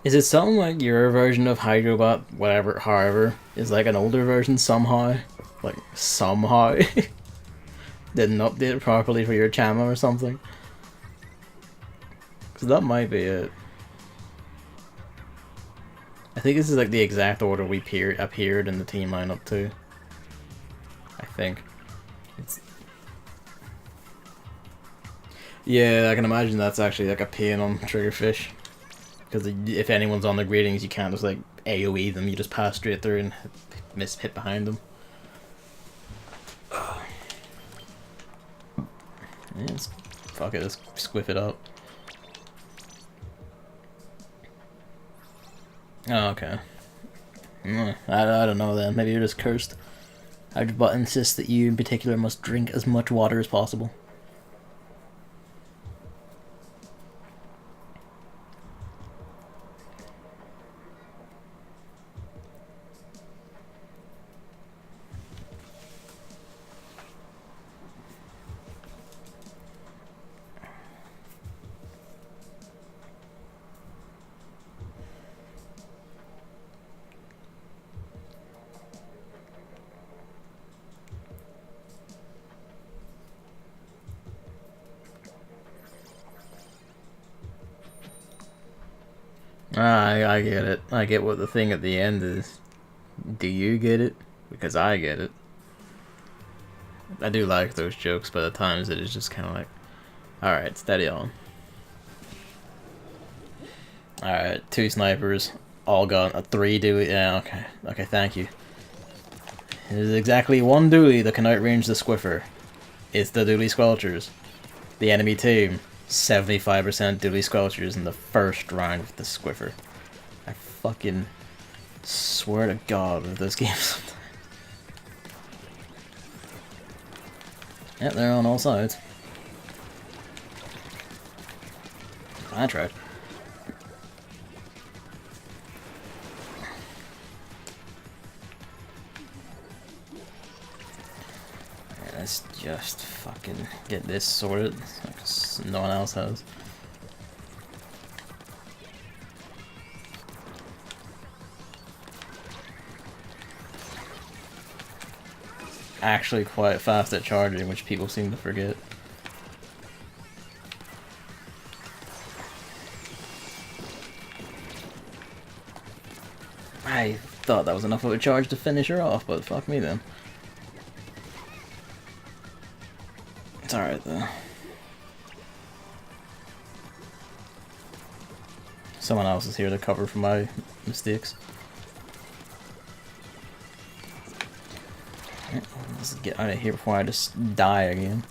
Is it something like your version of Hydrobot, whatever, however, is like an older version somehow? Like, somehow? Didn't update it properly for your channel or something? Because that might be it. I think this is like the exact order we appeared in the team lineup too. I think. It's... Yeah, I can imagine that's actually like a pain on Triggerfish. Because if anyone's on the greetings, you can't just like AoE them, you just pass straight through and hit behind them. Yeah, fuck it, let's squiff it up. Oh, okay. I don't know then, maybe you're just cursed. Hydrobot insists that you in particular must drink as much water as possible. I get it. I get what the thing at the end is. Do you get it? Because I get it. I do like those jokes, but at times it is just kind of like, alright, steady on. Alright, 2 snipers, all gone. A 3 dually. Yeah, okay. Okay, thank you. There's exactly 1 dually that can outrange the Squiffer. It's the dually Squelchers. The enemy team, 75% dually Squelchers in the first round with the Squiffer. I fucking swear to God with this game sometimes. Yep, they're on all sides. I tried. Let's just fucking get this sorted, because no one else has. Actually quite fast at charging, which people seem to forget. I thought that was enough of a charge to finish her off, but fuck me then. It's alright though. Someone else is here to cover for my mistakes. Let's get out of here before I just die again.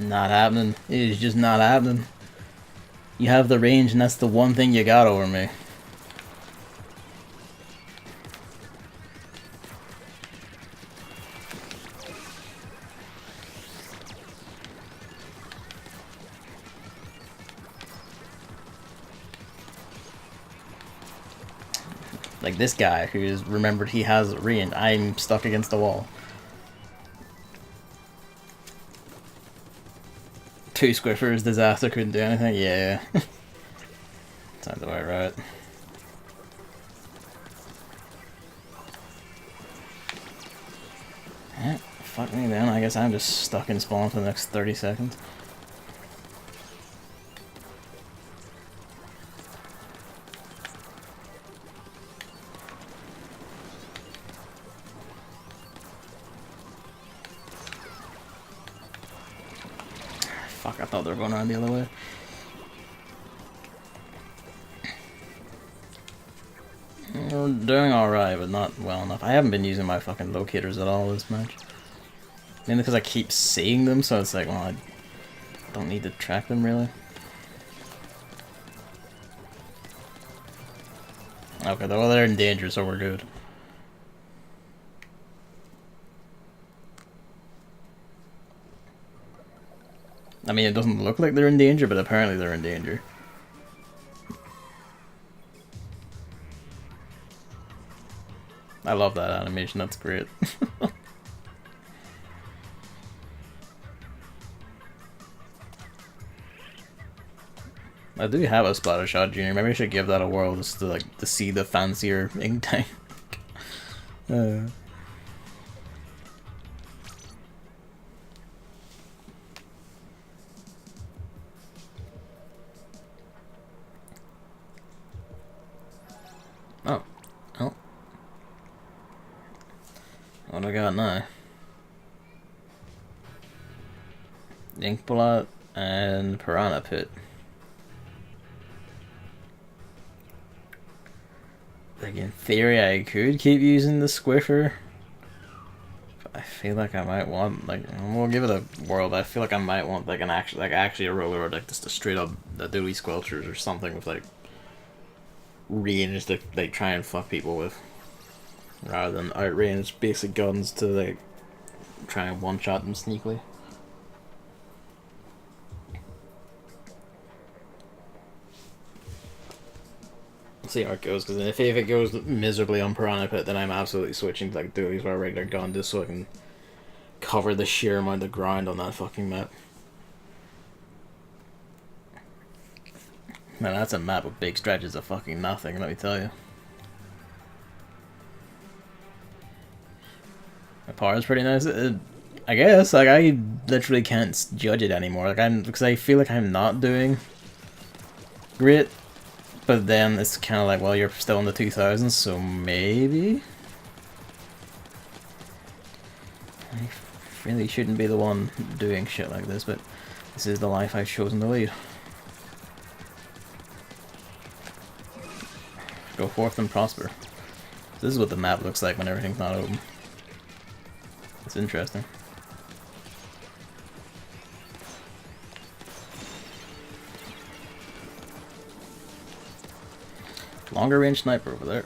Not happening. It is just not happening. You have the range and that's the one thing you got over me. Like this guy who's remembered he has range. I'm stuck against the wall. 2 Squiffers, disaster, couldn't do anything? Yeah. Sounds about right. Yeah, fuck me then. I guess I'm just stuck in spawn for the next 30 seconds. Fuck, I thought they were going around the other way. We're doing alright, but not well enough. I haven't been using my fucking locators at all this match. Mainly because I keep seeing them, so it's like, well, I don't need to track them really. Okay, well, they're in danger, so we're good. I mean, it doesn't look like they're in danger, but apparently they're in danger. I love that animation, that's great. I do have a splatter shot, Junior. Maybe I should give that a whirl just to like to see the fancier ink tank. Oh. Oh. What do I got now? Ink blot and piranha pit. Like in theory I could keep using the squisher. But I feel like I might want we'll give it a whirl, but I feel like I might want like actually a roller or like just a straight up the Dewey Squelchers or something with like range to like try and fuck people with. Rather than outranged basic guns to like try and one shot them sneakily. See how it goes, because if it goes miserably on Piranha Pit, then I'm absolutely switching to like Dewey's or a regular gun just so I can cover the sheer amount of grind on that fucking map. Man, that's a map with big stretches of fucking nothing, let me tell you. The power is pretty nice. I guess, like, I literally can't judge it anymore. Like, because I feel like I'm not doing great. But then it's kind of like, well, you're still in the 2000s, so maybe? I really shouldn't be the one doing shit like this, but this is the life I've chosen to lead. Go forth and prosper. This is what the map looks like when everything's not open. It's interesting. Longer range sniper over there.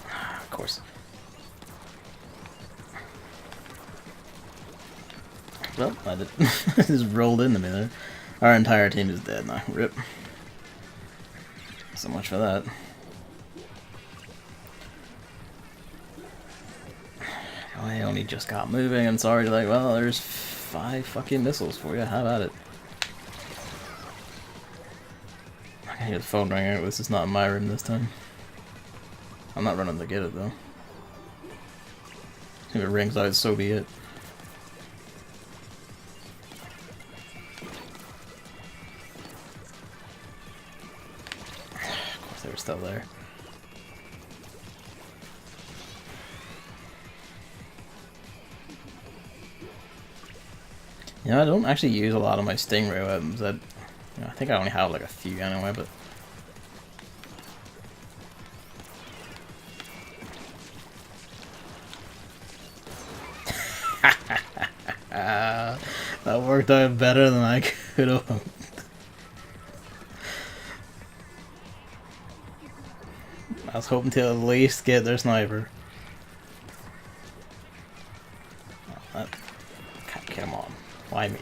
Of course. Well, I did. Just rolled into me there. Our entire team is dead now. Rip. So much for that. I only just got moving. I'm sorry. Like, well, there's 5 fucking missiles for you. How about it? I hear the phone ringing out. This is not in my room this time. I'm not running to get it though. If it rings out, so be it. Of course they were still there. Yeah, I don't actually use a lot of my Stingray weapons. I think I only have like a few anyway, but... that worked out better than I could have hoped. I was hoping to at least get their sniper. Oh, come on. Why me?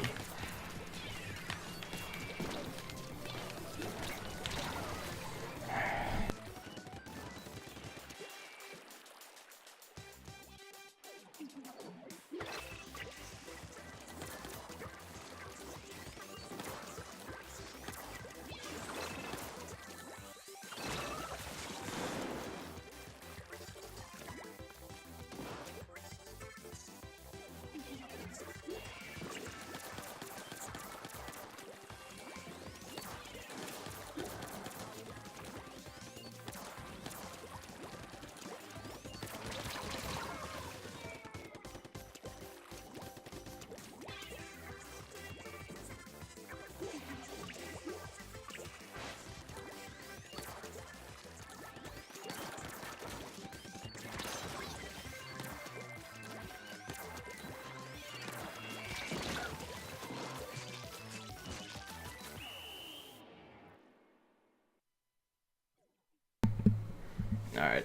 Alright,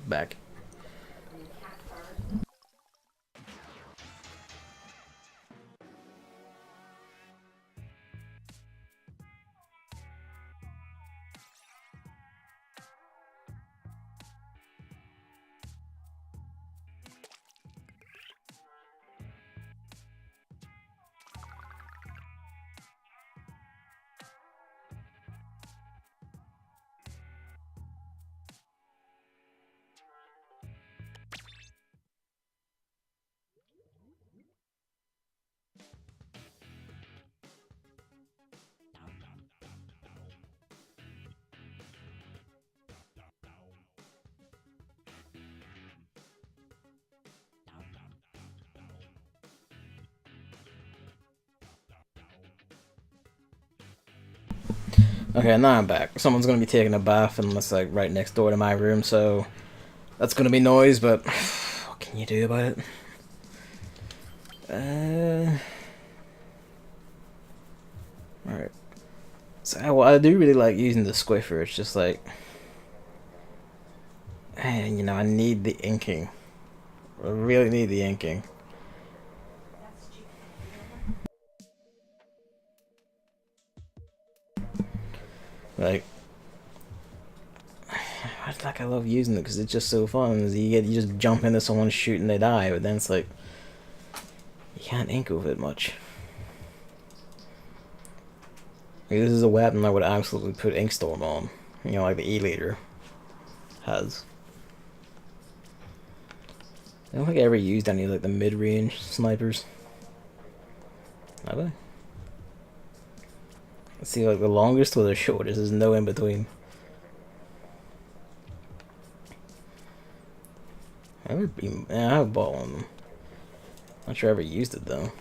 back. Okay, now I'm back. Someone's gonna be taking a bath, and it's like right next door to my room, so that's gonna be noise. But what can you do about it? Alright. So I do really like using the Squiffer. It's just like, you know, I need the inking. I really need the inking. Like, I love using it because it's just so fun. You just jump into someone, shoot, and they die. But then it's like you can't ink with it much. Like, this is a weapon I would absolutely put Inkstorm on. You know, like the E-Leader has. I don't think I ever used any like the mid-range snipers. Have I? Let's see, like the longest or the shortest. There's no in between. I have bought one of them. Not sure I ever used it though.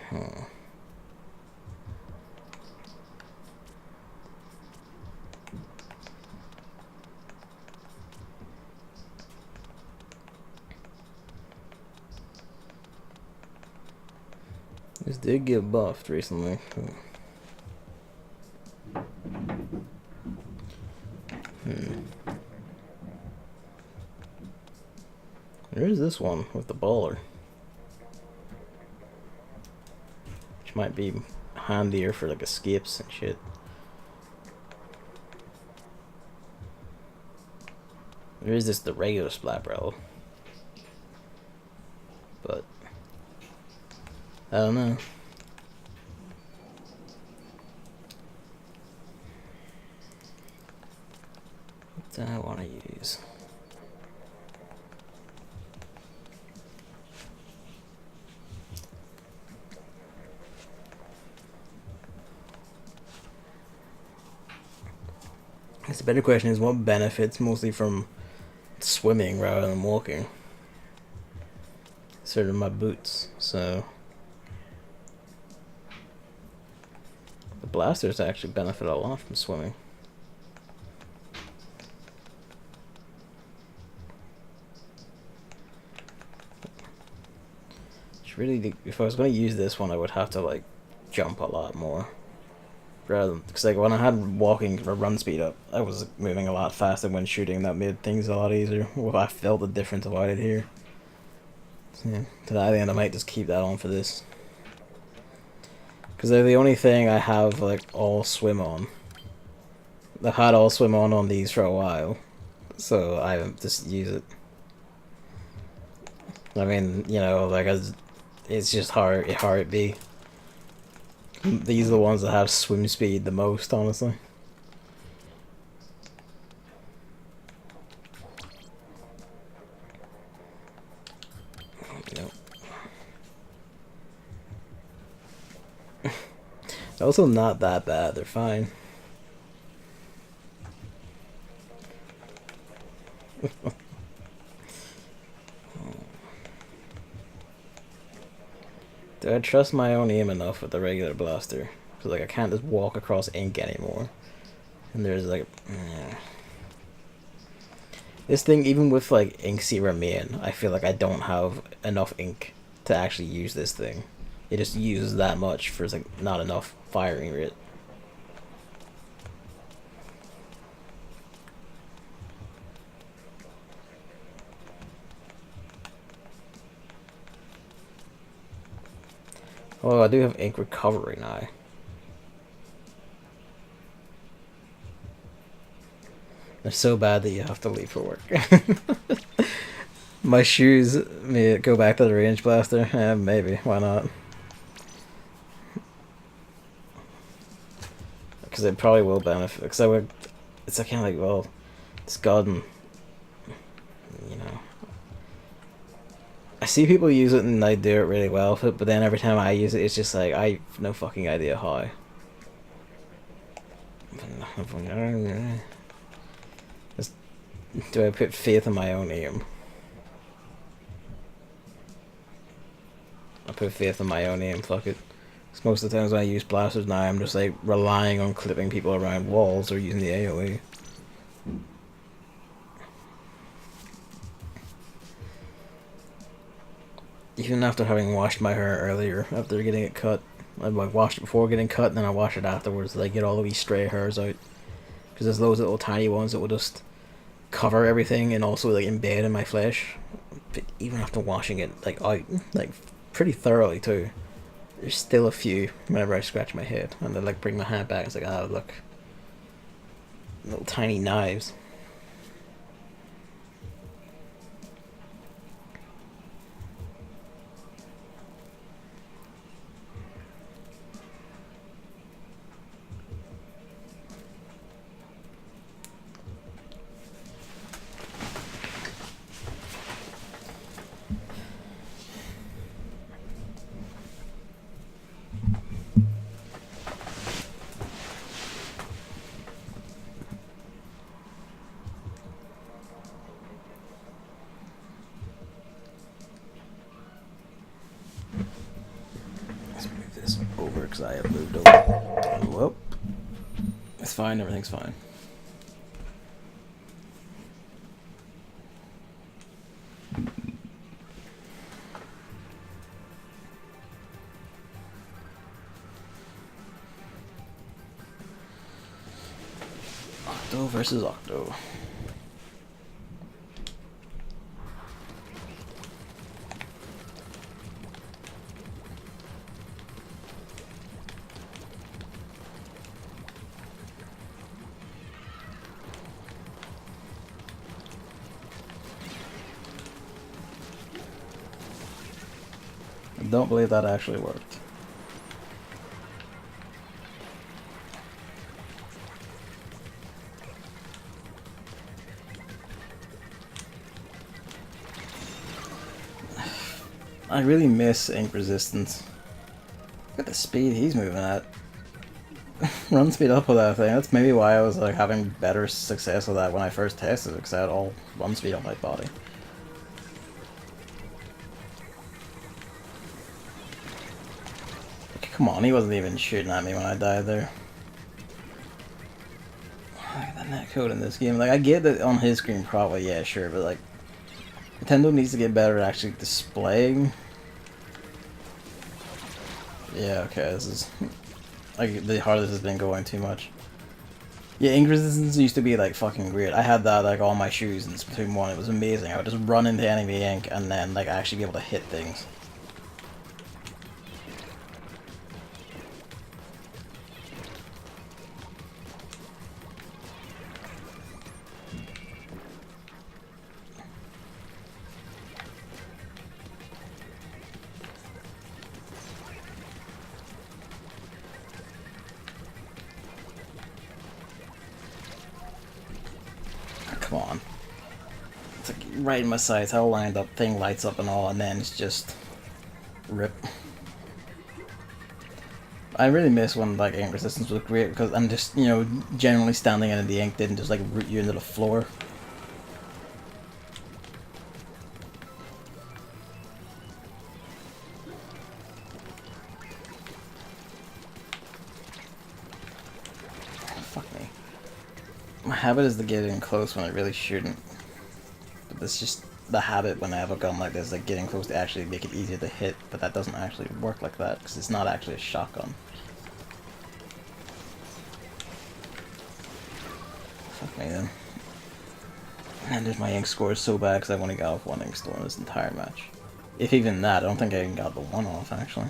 Huh. This did get buffed recently. There is this one with the baller, which might be handier for like escapes and shit. There is the regular Splat Barrel, but I don't know. What do I want to use? I guess the better question is what benefits mostly from swimming rather than walking. Sort of my boots, so the blasters actually benefit a lot from swimming. It's really, if I was going to use this one, I would have to like jump a lot more. Rather than, because like when I had walking or run speed up, I was moving a lot faster when shooting. That made things a lot easier. Well, I felt the difference about it here. So, yeah, to that end, I might just keep that on for this. Because they're the only thing I have like all swim on. I've had all swim on these for a while, so I just use it. I mean, you know, like it's just hard it be. These are the ones that have swim speed the most, honestly. Nope. Also not that bad, they're fine. Do I trust my own aim enough with the regular blaster? Because like I can't just walk across ink anymore. And there's like, this thing, even with like ink serum in, I feel like I don't have enough ink to actually use this thing. it just uses that much for like not enough firing rate. Oh, I do have ink recovery now. They're so bad that you have to leave for work. My shoes, may go back to the range blaster? Maybe. Why not? Because it probably will benefit. Because I would. It's kind of like, well, it's gotten. You know. I see people use it and they do it really well, but then every time I use it, it's just like, I have no fucking idea how. Just, do I put faith in my own aim? I put faith in my own aim, fuck it. Because most of the times when I use blasters now, I'm just like relying on clipping people around walls or using the AoE. Even after having washed my hair earlier, after getting it cut, I like washed it before getting cut, and then I wash it afterwards, like get all the wee stray hairs out. Because there's those little tiny ones that will just cover everything and also like embed in my flesh. But even after washing it like out, like pretty thoroughly too, there's still a few whenever I scratch my head, and I like bring my hand back. It's like, oh look, little tiny knives. Over because I have moved over. Whoop. It's fine, everything's fine. Octo versus Octo. I don't believe that actually worked. I really miss ink resistance. Look at the speed he's moving at. Run speed up with that thing. That's maybe why I was like having better success with that when I first tested it, because I had all run speed on my body. Come on, he wasn't even shooting at me when I died there. Look at the netcode in this game. Like, I get that on his screen probably, yeah, sure, but like, Nintendo needs to get better at actually displaying. Yeah, okay, this is like the hardest has been going too much. Yeah, ink resistance used to be like fucking weird. I had that like on my shoes in Splatoon 1. It was amazing. I would just run into enemy ink and then like actually be able to hit things. Come on. It's like right in my sights, how lined up, thing lights up and all, and then it's just rip. I really miss when like ink resistance was great, because I'm just, you know, generally standing in the ink didn't just like root you into the floor. Fuck me. My habit is to get in close when I really shouldn't. But this just the habit when I have a gun like this, like getting close to actually make it easier to hit, but that doesn't actually work like that because it's not actually a shotgun. Fuck me then. And there's my ink score is so bad because I've only got off one ink score in this entire match. If even that, I don't think I even got the one off actually.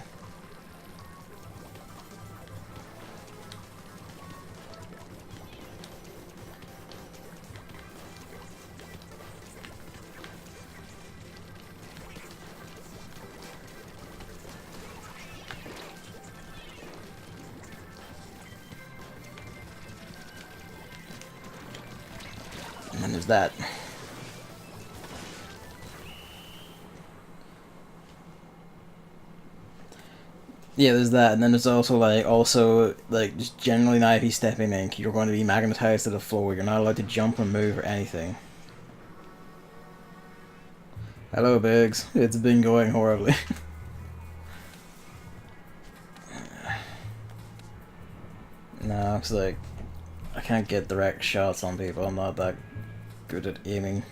And then there's that. Yeah, there's that, and then there's also just generally now if you step in ink, you're going to be magnetized to the floor. You're not allowed to jump or move or anything. Hello, Biggs. It's been going horribly. No, it's like I can't get direct shots on people. I'm not that good at aiming.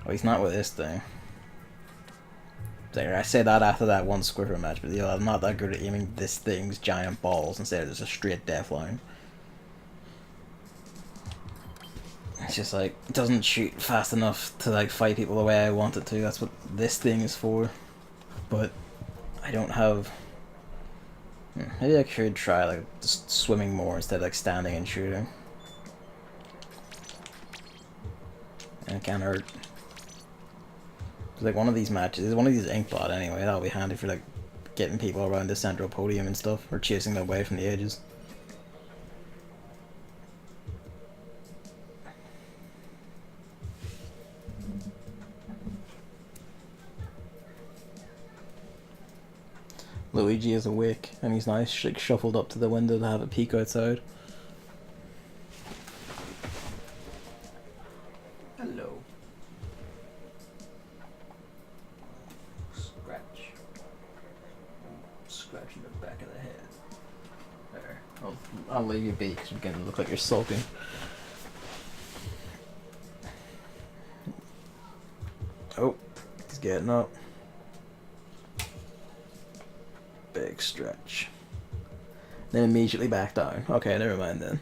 Well, he's not with this thing. I say that after that one Squiffer match, but I'm not that good at aiming this thing's giant balls instead of just a straight death line. It's just like, it doesn't shoot fast enough to like fight people the way I want it to. That's what this thing is for. But I don't have... Maybe I should try like just swimming more instead of like standing and shooting. And it can't hurt. Like one of these matches, one of these ink bot anyway, that'll be handy for like getting people around the central podium and stuff, or chasing them away from the edges. Luigi is awake and he's nice, shuffled up to the window to have a peek outside. Hello. Scratching the back of the head. There. I'll leave you be because you're gonna look like you're sulking. Oh, he's getting up. Big stretch. Then immediately back down. Okay, never mind then.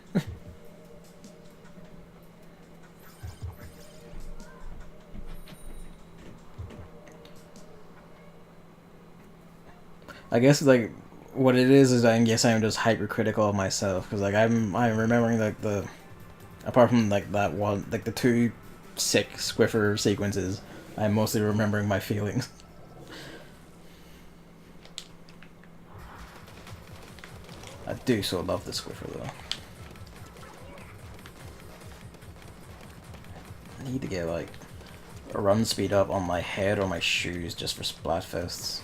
I guess like what it is I guess I'm just hypercritical of myself because like I'm remembering like apart from like that one like the two sick Squiffer sequences, I'm mostly remembering my feelings. I do so love the Squiffer though. I need to get like a run speed up on my head or my shoes just for Splatfests.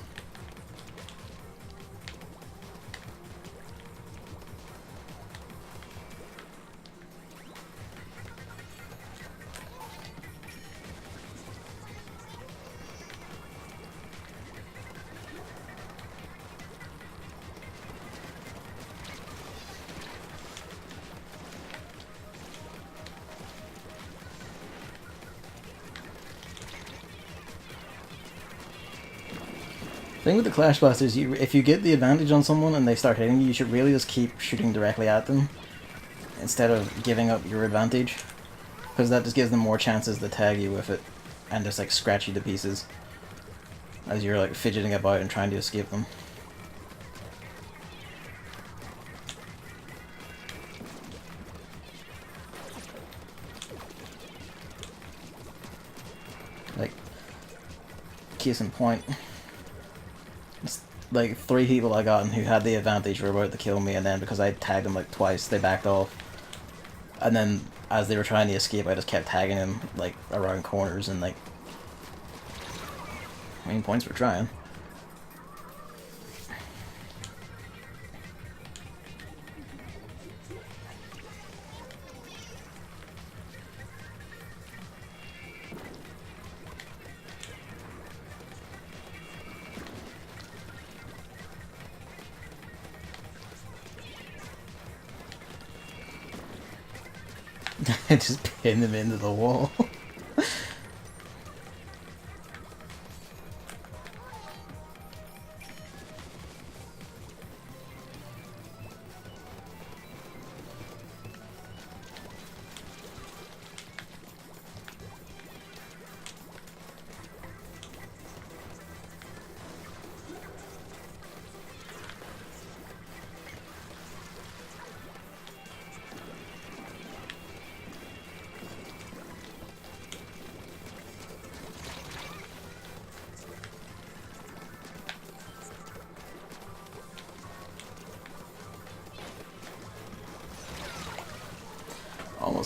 The thing with the Clash Blasters, if you get the advantage on someone and they start hitting you, you should really just keep shooting directly at them instead of giving up your advantage, because that just gives them more chances to tag you with it and just like scratch you to pieces as you're like fidgeting about and trying to escape them. Like, case in point. Like 3 people I got who had the advantage were about to kill me, and then because I tagged them like twice, they backed off. And then as they were trying to escape, I just kept tagging them like around corners and like. I mean, points for trying. I just pinned him into the wall.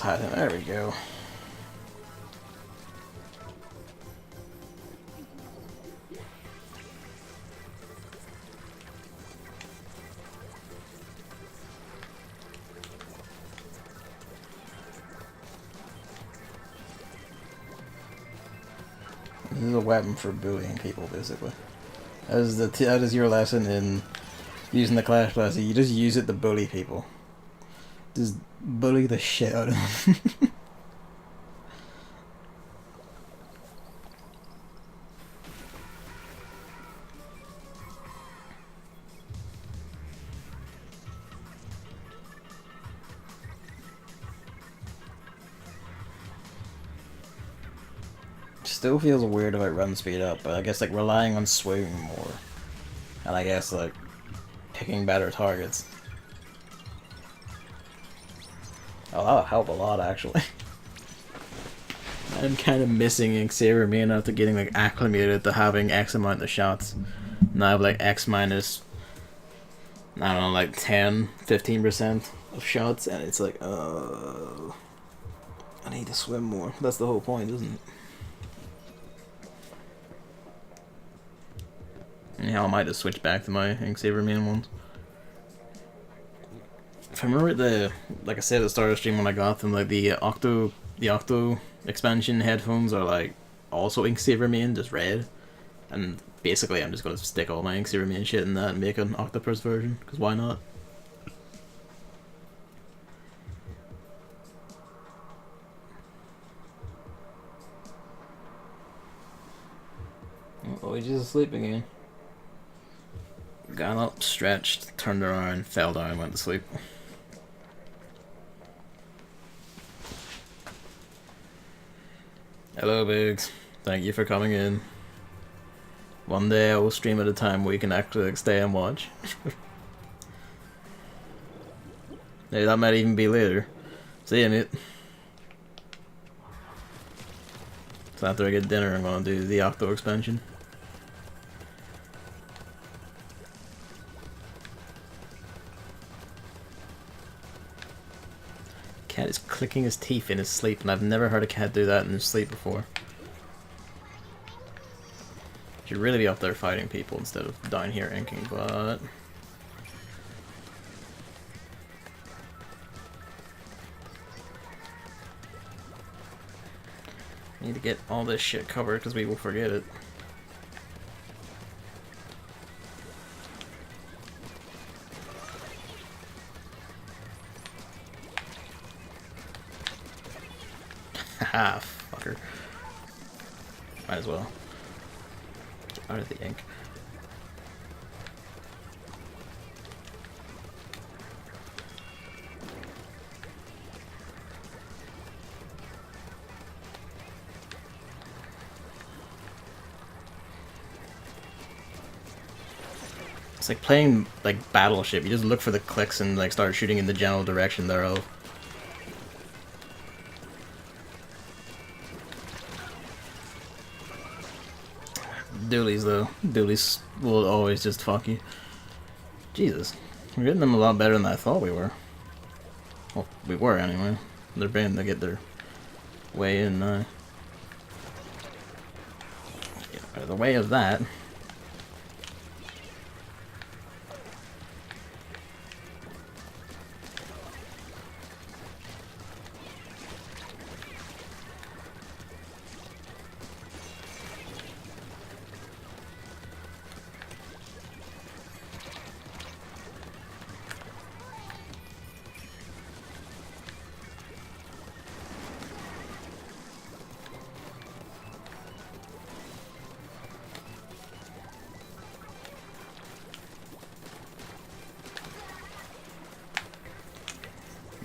almost had him. There we go. This is a weapon for bullying people, basically. That is your lesson in using the Clash Class. You just use it to bully people. Just bully the shit out of them. Still feels weird about run speed up, but I guess like relying on swing more. And I guess like picking better targets. Oh, that'll help a lot actually. I'm kind of missing Xavier Man after getting like acclimated to having X amount of shots. Now I have like X minus, I don't know, like 10-15% of shots, and it's like, I need to swim more. That's the whole point, isn't it? Yeah, I might just switch back to my Xavier Man ones. If I remember like I said at the start of the stream when I got them, like the Octo expansion headphones are like also Xavier Man, just red. And basically I'm just gonna stick all my Xavier Man shit in that and make an Octopus version, because why not? Oh, he's just asleep again. Got up, stretched, turned around, fell down, went to sleep. Hello, Biggs. Thank you for coming in. One day I will stream at a time where you can actually stay and watch. Hey, that might even be later. See you, mate. So after I get dinner, I'm gonna do the Octo expansion. Cat is clicking his teeth in his sleep, and I've never heard a cat do that in his sleep before. Should really be up there fighting people instead of down here inking, but... I need to get all this shit covered because we will forget it. Haha, fucker. Might as well. Get out of the ink. It's like playing like Battleship. You just look for the clicks and like start shooting in the general direction thereof. Dualies though. Dualies will always just fuck you. Jesus. We're getting them a lot better than I thought we were. Well, we were anyway. They're beginning to get their way in get out of the way of that.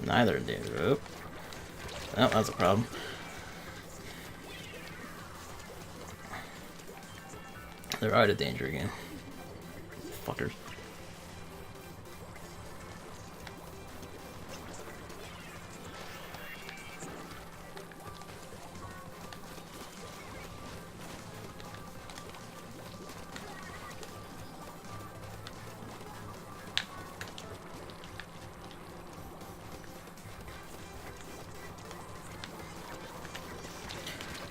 Neither in danger. Oh, that's a problem. They're out of danger again. Fuckers.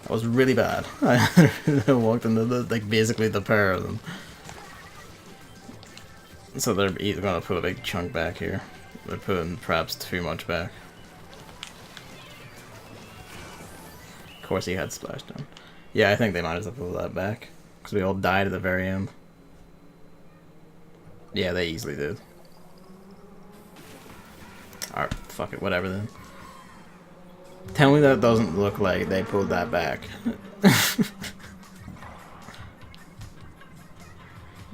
That was really bad. I walked into like basically the pair of them. So they're either gonna put a big chunk back here. They're putting perhaps too much back. Of course he had splashdown. Yeah, I think they might as well pull that back. Because we all died at the very end. Yeah, they easily did. Alright, fuck it, whatever then. Tell me that doesn't look like they pulled that back.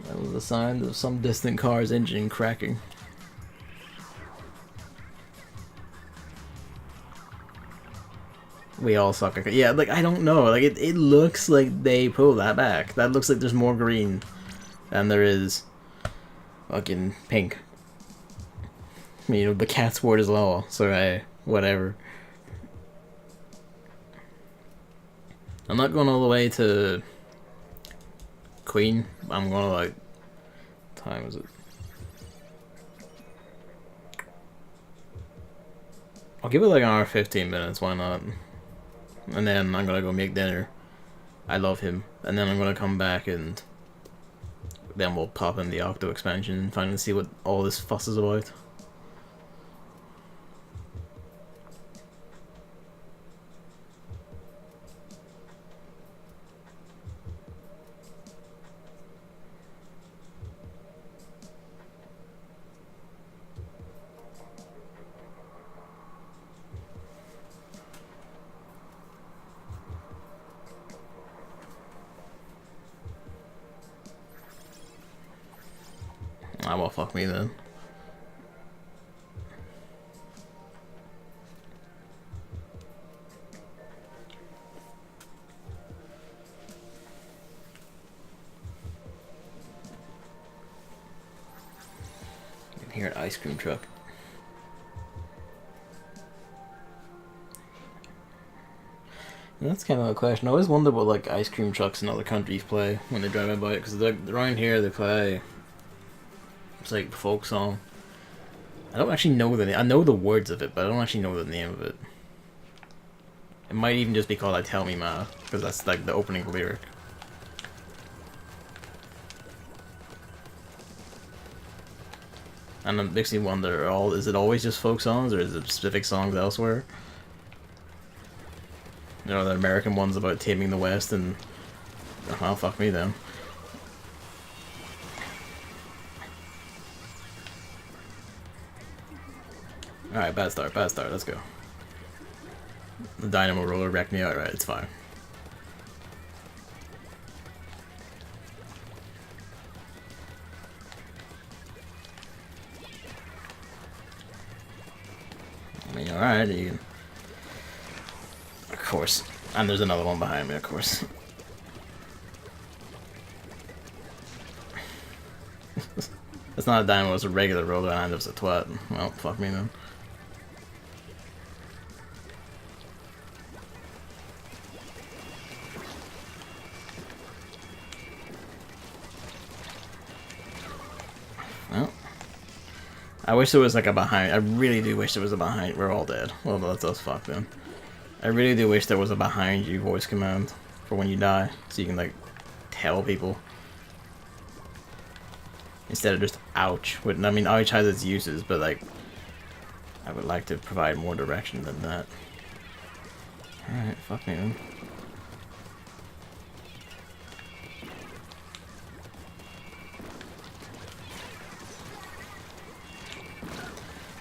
That was a sign of some distant car's engine cracking. We all suck. Yeah, like, I don't know. Like, it looks like they pulled that back. That looks like there's more green than there is fucking pink. You know, the cat's word is law, so whatever. I'm not going all the way to Queen. I'm going to, like, what time is it? I'll give it like an hour 15 minutes, why not? And then I'm gonna go make dinner. I love him. And then I'm gonna come back and then we'll pop in the Octo expansion and finally see what all this fuss is about. Ah, well, fuck me then. You can hear an ice cream truck. And that's kind of a question. I always wonder what like ice cream trucks in other countries play when they drive by it, because around here they play. It's like folk song. I don't actually know the name. I know the words of it, but I don't actually know the name of it. It might even just be called "I Tell Me Ma," because that's like the opening lyric. And it makes me wonder: is it always just folk songs, or is it specific songs elsewhere? You know, the American ones about taming the West, and well, fuck me then. Alright, bad start, let's go. The dynamo roller wrecked me out, right, it's fine. I mean, alright, you can... Of course. And there's another one behind me, of course. It's not a dynamo, it's a regular roller, and it's a twat. Well, fuck me then. Well, I wish there was like a behind. I really do wish there was a behind. We're all dead. Well, that's us fucked then. I really do wish there was a behind you voice command for when you die, so you can like tell people instead of just ouch. I mean, ouch has its uses, but like I would like to provide more direction than that. All right, fuck me then.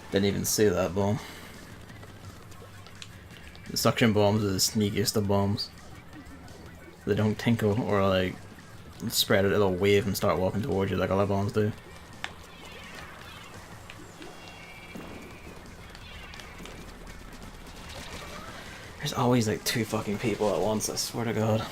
Didn't even see that bomb. The suction bombs are the sneakiest of bombs. They don't tinkle or like spread a little wave and start walking towards you like other bombs do. There's always like two fucking people at once, I swear to God.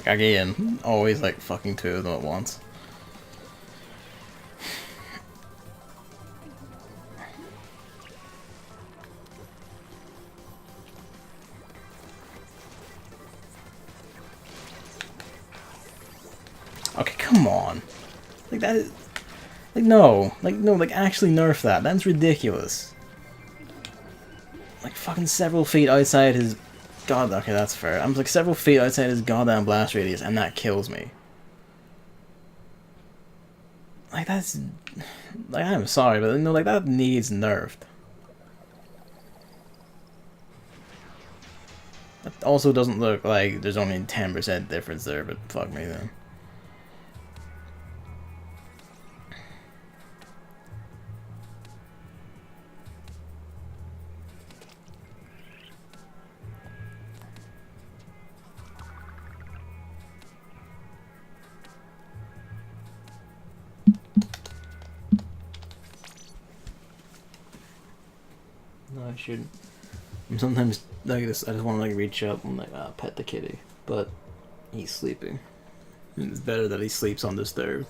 Like, again, always like fucking two of them at once. Okay, come on. Like that is... Like, no. Like, no, like, actually nerf that. That's ridiculous. Like, fucking several feet outside his... God, okay, that's fair. I'm like several feet outside his goddamn blast radius, and that kills me. Like, that's... Like, I'm sorry, but, no, like, that needs nerfed. That also doesn't look like there's only 10% difference there, but fuck me then. No, I shouldn't. Sometimes like this, I just want to like reach up and like pet the kitty, but he's sleeping. It's better that he sleeps undisturbed.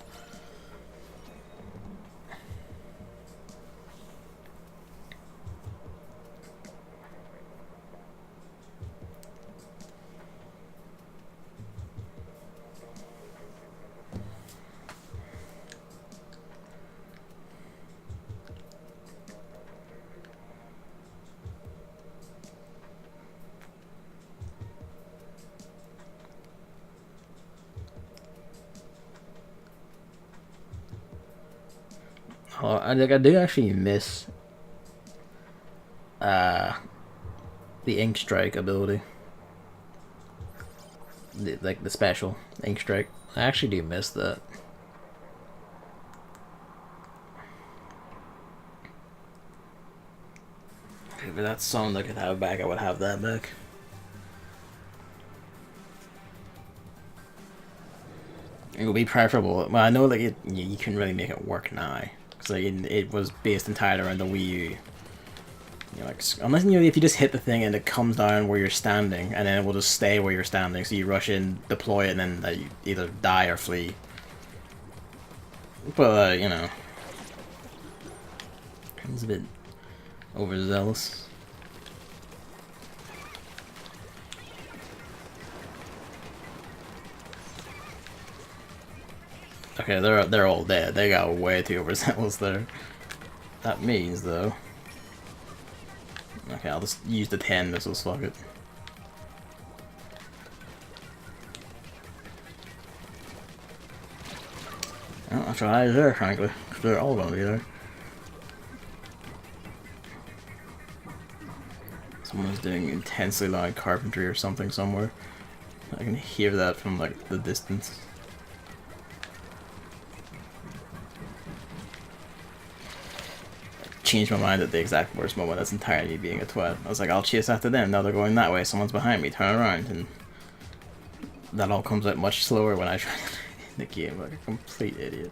Oh, I do actually miss the ink strike ability. Like the special ink strike. I actually do miss that. If that's something I could have back, I would have that back. It would be preferable. Well, I know like you couldn't really make it work now because like it was based entirely around the Wii U. You know, like unless if you just hit the thing and it comes down where you're standing, and then it will just stay where you're standing. So you rush in, deploy it, and then you either die or flee. But you know, it's a bit overzealous. Okay, they're all dead. They got way too overzealous there. That means though. Okay, I'll just use the 10 missiles, fuck it. Well, I'll try there, frankly, because they're all gonna be there. Someone's doing intensely loud carpentry or something somewhere. I can hear that from, like, the distance. Changed my mind at the exact worst moment. That's entirely being a twat. I was like, I'll chase after them. Now they're going that way. Someone's behind me. Turn around. And that all comes out much slower when I try to the game like a complete idiot.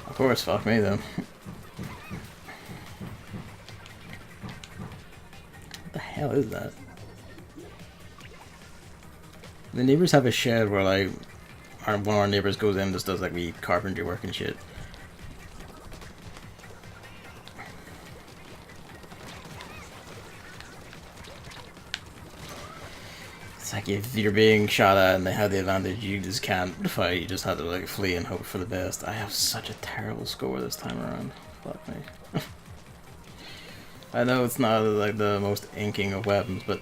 Of course, fuck me then. What the hell is that? The neighbors have a shed where like one of our neighbors goes in and just does like we carpentry work and shit. It's like if you're being shot at and they have the advantage, you just can't fight. You just have to like flee and hope for the best. I have such a terrible score this time around. Fuck me. I know it's not like the most inking of weapons, but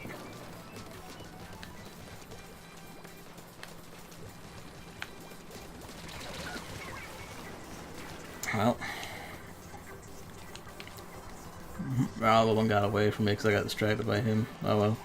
well, the one got away from me because I got distracted by him. Oh well.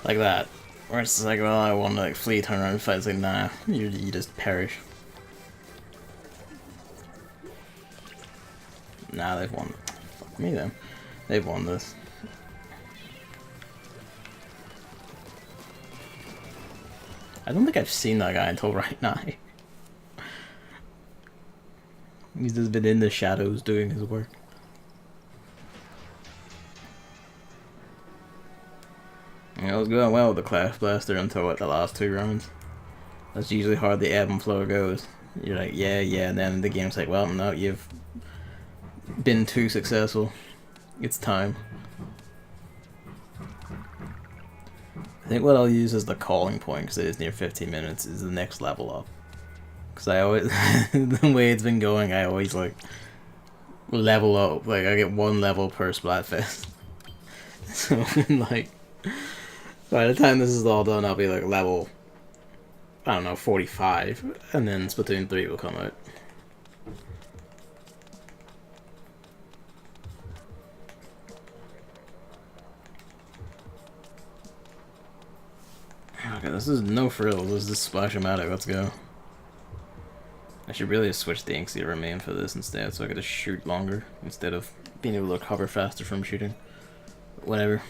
Like that. Where it's like, well, I want to like flee, turn around and fight. It's like, nah, you just perish. Nah, they've won. Fuck me then. They've won this. I don't think I've seen that guy until right now. He's just been in the shadows doing his work. You know, it was going well with the Clash Blaster until like the last 2 rounds. That's usually how the ebb and flow goes. You're like, yeah, and then the game's like, well, no, you've been too successful. It's time. I think what I'll use as the calling point, because it is near 15 minutes, is the next level up. Because I always, the way it's been going, I always like level up. Like, I get 1 level per Splatfest. So, like, by the time this is all done, I'll be like level, I don't know, 45, and then Splatoon 3 will come out. Okay, this is no frills, this is Splash-O-Matic, let's go. I should really switch the Inksy remain for this instead, so I could just shoot longer, instead of being able to recover faster from shooting. Whatever.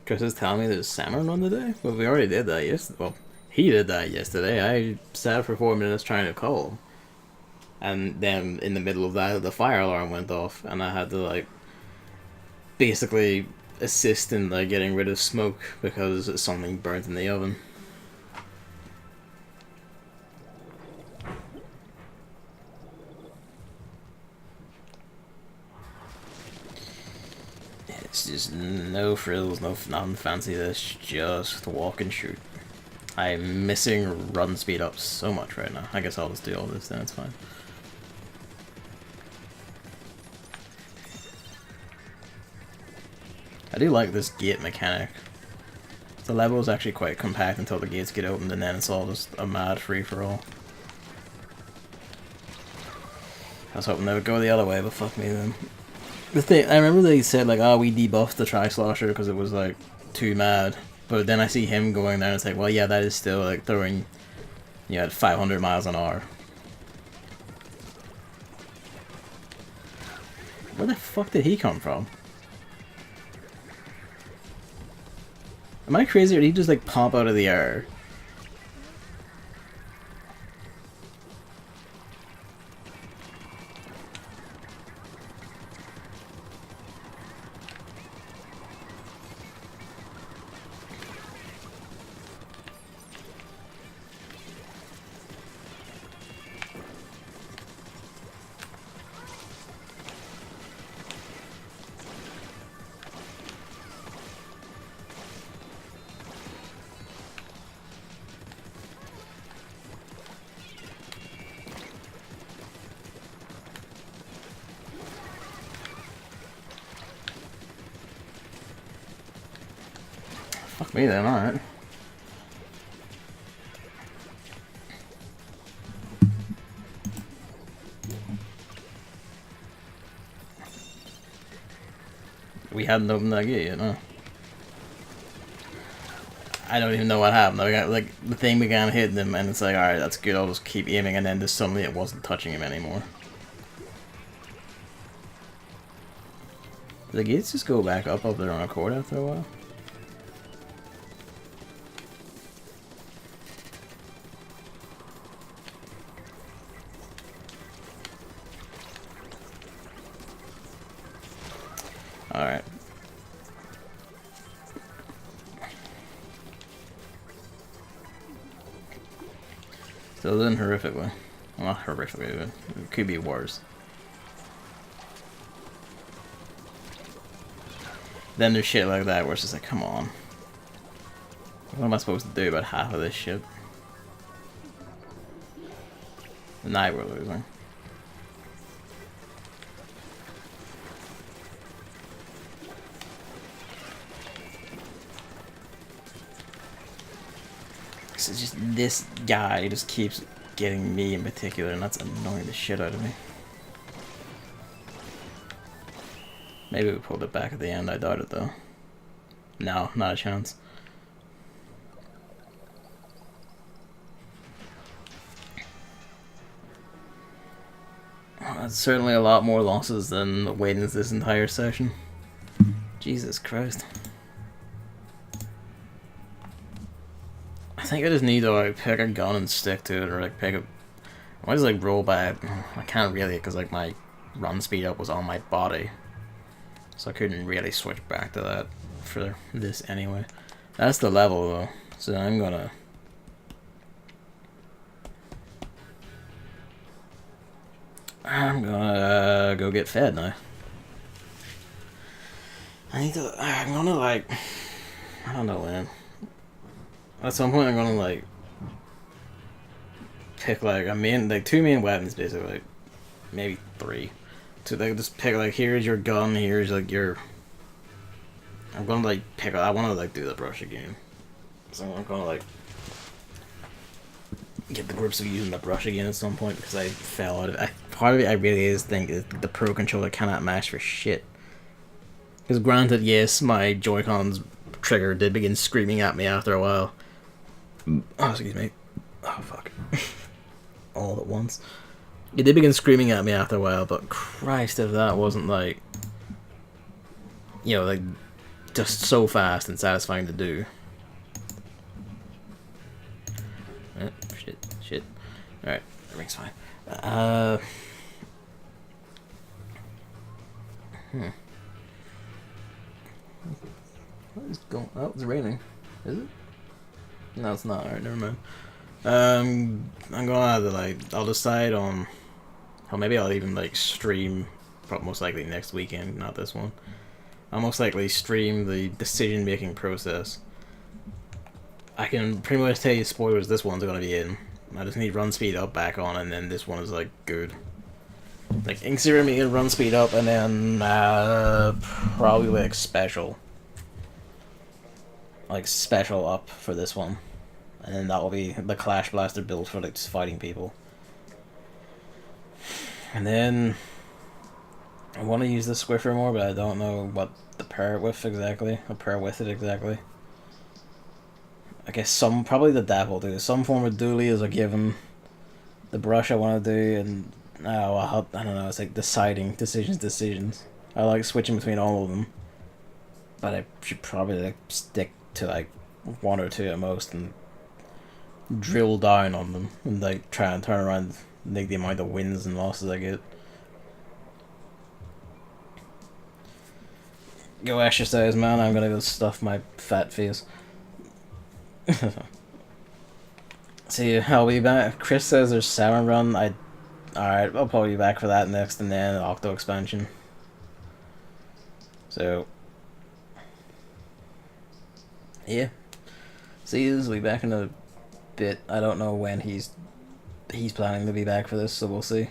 Chris is telling me there's salmon on the day? Well, we already did that yesterday. Well, he did that yesterday. I sat for 4 minutes trying to call him. And then in the middle of that, the fire alarm went off, and I had to, like, basically assist in, like, getting rid of smoke because something burnt in the oven. It's just no frills, nothing fancy. This just walk and shoot. I'm missing run speed up so much right now. I guess I'll just do all this then, it's fine. I do like this gate mechanic. The level is actually quite compact until the gates get opened, and then it's all just a mad free-for-all. I was hoping they would go the other way, but fuck me then. The thing, I remember they said, like, oh, we debuffed the Tri-Slosher because it was, like, too mad. But then I see him going there and it's like, well, yeah, that is still, like, throwing, you know, at 500 miles an hour. Where the fuck did he come from? Am I crazy or did he just, like, pop out of the air? Fuck me then, alright. We hadn't opened that gate yet, no. I don't even know what happened. I got, like, the thing began hitting him and it's like, alright, that's good, I'll just keep aiming, and then just suddenly it wasn't touching him anymore. Did the gates just go back up their own accord after a while? Alright. Still doing horrifically. Well, not horrifically, but it could be worse. Then there's shit like that where it's just like, come on. What am I supposed to do about half of this shit? Now we're losing. It's just this guy just keeps getting me in particular, and that's annoying the shit out of me. Maybe we pulled it back at the end. I doubt it though. No, not a chance. That's certainly a lot more losses than Waiden's this entire session. Jesus Christ. I think I just need to like pick a gun and stick to it, or like pick a... I might just like roll back. I can't really, because like my run speed up was on my body. So I couldn't really switch back to that for this anyway. That's the level though. So I'm gonna... go get fed now. I'm gonna like... I don't know, man. At some point I'm gonna like... pick like two main weapons basically. Like, maybe 3. To like just pick like, here's your gun, here's like your... I'm gonna like pick... I wanna like do the brush again. So I'm gonna like... get the grips of using the brush again at some point, because I fell out of it. Part of it I really is think is the Pro Controller cannot mash for shit. Because granted, yes, my Joy-Con's trigger did begin screaming at me after a while. Oh, excuse me. Oh, fuck. All at once. It did begin screaming at me after a while, but Christ, if that wasn't like... you know, like, just so fast and satisfying to do. Shit. Alright, everything's fine. What is going... oh, it's raining. Is it? No, it's not. Alright, never mind. I'm gonna have to, like... I'll decide on... or maybe I'll even, like, stream... most likely next weekend, not this one. I'll most likely stream the decision-making process. I can pretty much tell you spoilers this one's gonna be in. I just need run speed up back on, and then this one is like good. Like Inkserum me run speed up, and then probably like special up for this one, and then that will be the Clash Blaster build for like just fighting people. And then I want to use the Squiffer more, but I don't know what to pair it with exactly. I'll pair with it exactly. I guess probably the dab will do. Some form of dually is a given. The brush I want to do, and I don't know. It's like decisions. I like switching between all of them, but I should probably like stick to like 1 or 2 at most and drill down on them and like try and turn around, like the amount of wins and losses I get. Go exercise, man. I'm gonna go stuff my fat face. See, I'll be back. Chris says there's 7 run. Alright, I'll probably be back for that next, and then Octo expansion. So, yeah. See, he'll be back in a bit. I don't know when he's planning to be back for this, so we'll see.